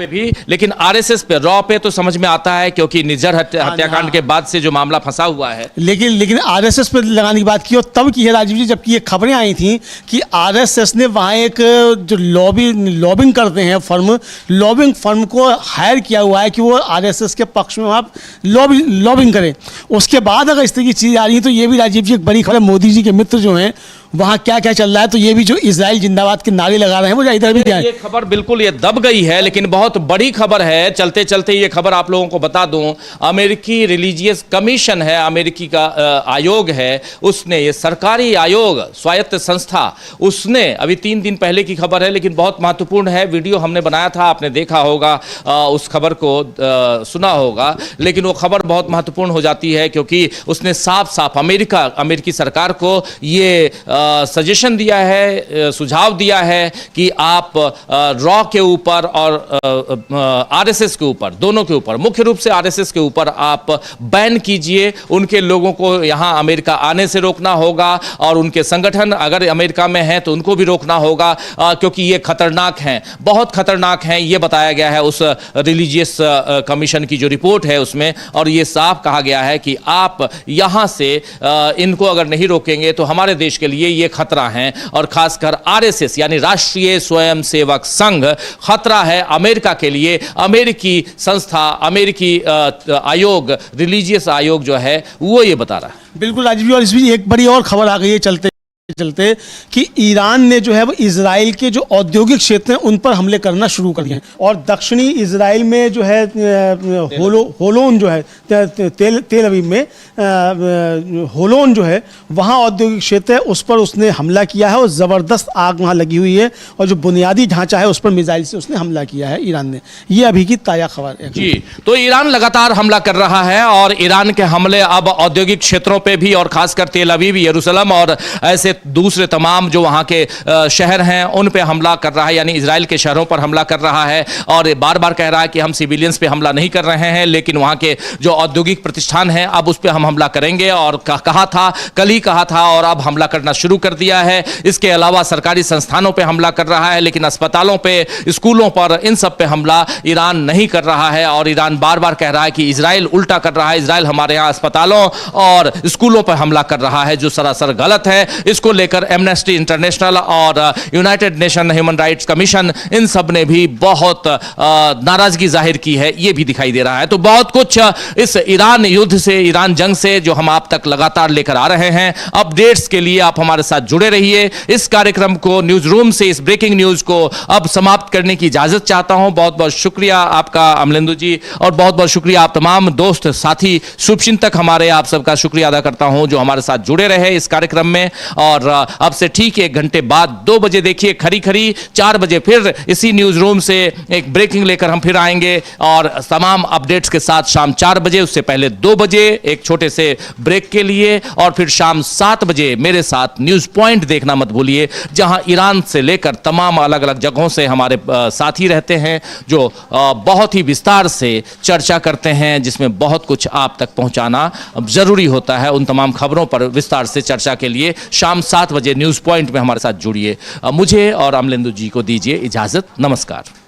भी, लेकिन आरएसएस पे, रॉ पे तो समझ में आता है क्योंकि निज्जर हत्याकांड के बाद से जो मामला फंसा हुआ है। लेकिन आरएसएस पे लगाने की बात की और तब की है राजीव जी, जबकि ये खबरें आई थी कि आरएसएस ने वहाँ एक जो लॉबिंग करते हैं लॉबिंग फर्म को हायर किया हुआ है कि वो आरएसएस के पक्ष में वहाँ लॉबिंग करें। उसके बाद अगर इस तरह की चीज़ आ रही है तो ये भी राजीव जी एक बड़ी खबर है। मोदी जी के मित्र जो हैं वहाँ क्या क्या चल रहा है, तो ये भी जो इजराइल जिंदाबाद के नारे लगा रहे हैं वो इधर भी क्या है। ये खबर बिल्कुल ये दब गई है, लेकिन बहुत बड़ी खबर है। चलते चलते ये खबर आप लोगों को बता दूं, अमेरिकी रिलीजियस कमीशन है, अमेरिकी का आयोग है, उसने, ये सरकारी आयोग, स्वायत्त संस्था, उसने अभी 3 दिन पहले की खबर है लेकिन बहुत महत्वपूर्ण है। वीडियो हमने बनाया था, आपने देखा होगा, उस खबर को सुना होगा, लेकिन वो खबर बहुत महत्वपूर्ण हो जाती है क्योंकि उसने साफ साफ अमेरिकी सरकार को ये सजेशन दिया है, सुझाव दिया है कि आप रॉ के ऊपर और आरएसएस के ऊपर, दोनों के ऊपर, मुख्य रूप से आरएसएस के ऊपर आप बैन कीजिए। उनके लोगों को यहां अमेरिका आने से रोकना होगा और उनके संगठन अगर अमेरिका में हैं तो उनको भी रोकना होगा क्योंकि ये खतरनाक हैं, बहुत खतरनाक हैं। ये बताया गया है उस रिलीजियस कमीशन की जो रिपोर्ट है उसमें, और ये साफ कहा गया है कि आप यहां से इनको अगर नहीं रोकेंगे तो हमारे देश के लिए ये खतरा है। और खासकर आरएसएस यानी राष्ट्रीय स्वयंसेवक संघ खतरा है अमेरिका के लिए। अमेरिकी संस्था, अमेरिकी आयोग, रिलीजियस आयोग जो है वो ये बता रहा है। बिल्कुल राजीव जी, और इस बीच एक बड़ी और खबर आ गई है चलते कि ईरान ने जो है वो इजराइल के जो औद्योगिक क्षेत्र हैं उन पर हमले करना शुरू कर दिए हैं। और दक्षिणी इजराइल में जो है होलोन जो है, तेल अवीव में होलोन जो है वहाँ औद्योगिक क्षेत्र है, उस पर उसने हमला किया है और ज़बरदस्त आग वहाँ लगी हुई है और जो बुनियादी ढांचा है उस पर मिसाइल से उसने हमला किया है ईरान ने। ये अभी की ताज़ा खबर है जी। तो ईरान लगातार हमला कर रहा है और ईरान के हमले अब औद्योगिक क्षेत्रों पे भी और खासकर तेल अवीव, यरूशलेम और ऐसे दूसरे तमाम जो वहां के शहर हैं उन पे हमला कर रहा है, यानी इजराइल के शहरों पर हमला कर रहा है। और बार बार कह रहा है कि हम सिविलियंस पे हमला नहीं कर रहे हैं, लेकिन वहां के जो औद्योगिक प्रतिष्ठान हैं अब उस पे हम हमला करेंगे। और कहा था, कल ही कहा था और अब हमला करना शुरू कर दिया है। इसके अलावा सरकारी संस्थानों पे हमला कर रहा है, लेकिन अस्पतालों पे, स्कूलों पर, इन सब पे हमला ईरान नहीं कर रहा है। और ईरान बार बार कह रहा है कि इजराइल उल्टा कर रहा है, इजराइल हमारे यहाँ अस्पतालों और स्कूलों पर हमला कर रहा है, जो सरासर गलत है। इसको इसको लेकर एमनेस्टी इंटरनेशनल और United Nation Human Rights Commission, इन सब ने भी बहुत नाराजगी जाहिर की है, ये भी दिखाई दे रहा है। तो बहुत कुछ इस ईरान युद्ध से, ईरान जंग से जो हम आप तक लगातार लेकर आ रहे हैं। अपडेट्स के लिए आप हमारे साथ जुड़े रहिए। इस कार्यक्रम को, न्यूज रूम से इस ब्रेकिंग न्यूज को अब समाप्त करने की इजाजत चाहता हूं। बहुत बहुत शुक्रिया आपका अमलेंदु जी, और बहुत बहुत शुक्रिया आप तमाम दोस्त साथी शुभचिंतक हमारे, आप सबका शुक्रिया अदा करता हूं जो हमारे साथ जुड़े रहे इस कार्यक्रम में। और अब से ठीक 1 घंटे बाद 2 बजे देखिए खरी खरी, 4 बजे फिर इसी न्यूज रूम से एक ब्रेकिंग लेकर हम फिर आएंगे, और तमाम अपडेट्स के साथ शाम 4 बजे, उससे पहले 2 बजे एक छोटे से ब्रेक के लिए, और फिर शाम 7 बजे मेरे साथ न्यूज पॉइंट देखना मत भूलिए, जहां ईरान से लेकर तमाम अलग अलग जगहों से हमारे साथी रहते हैं जो बहुत ही विस्तार से चर्चा करते हैं, जिसमें बहुत कुछ आप तक पहुंचाना जरूरी होता है। उन तमाम खबरों पर विस्तार से चर्चा के लिए शाम 7 बजे न्यूज पॉइंट में हमारे साथ जुड़िए। मुझे और अमलेंदु जी को दीजिए इजाजत। नमस्कार।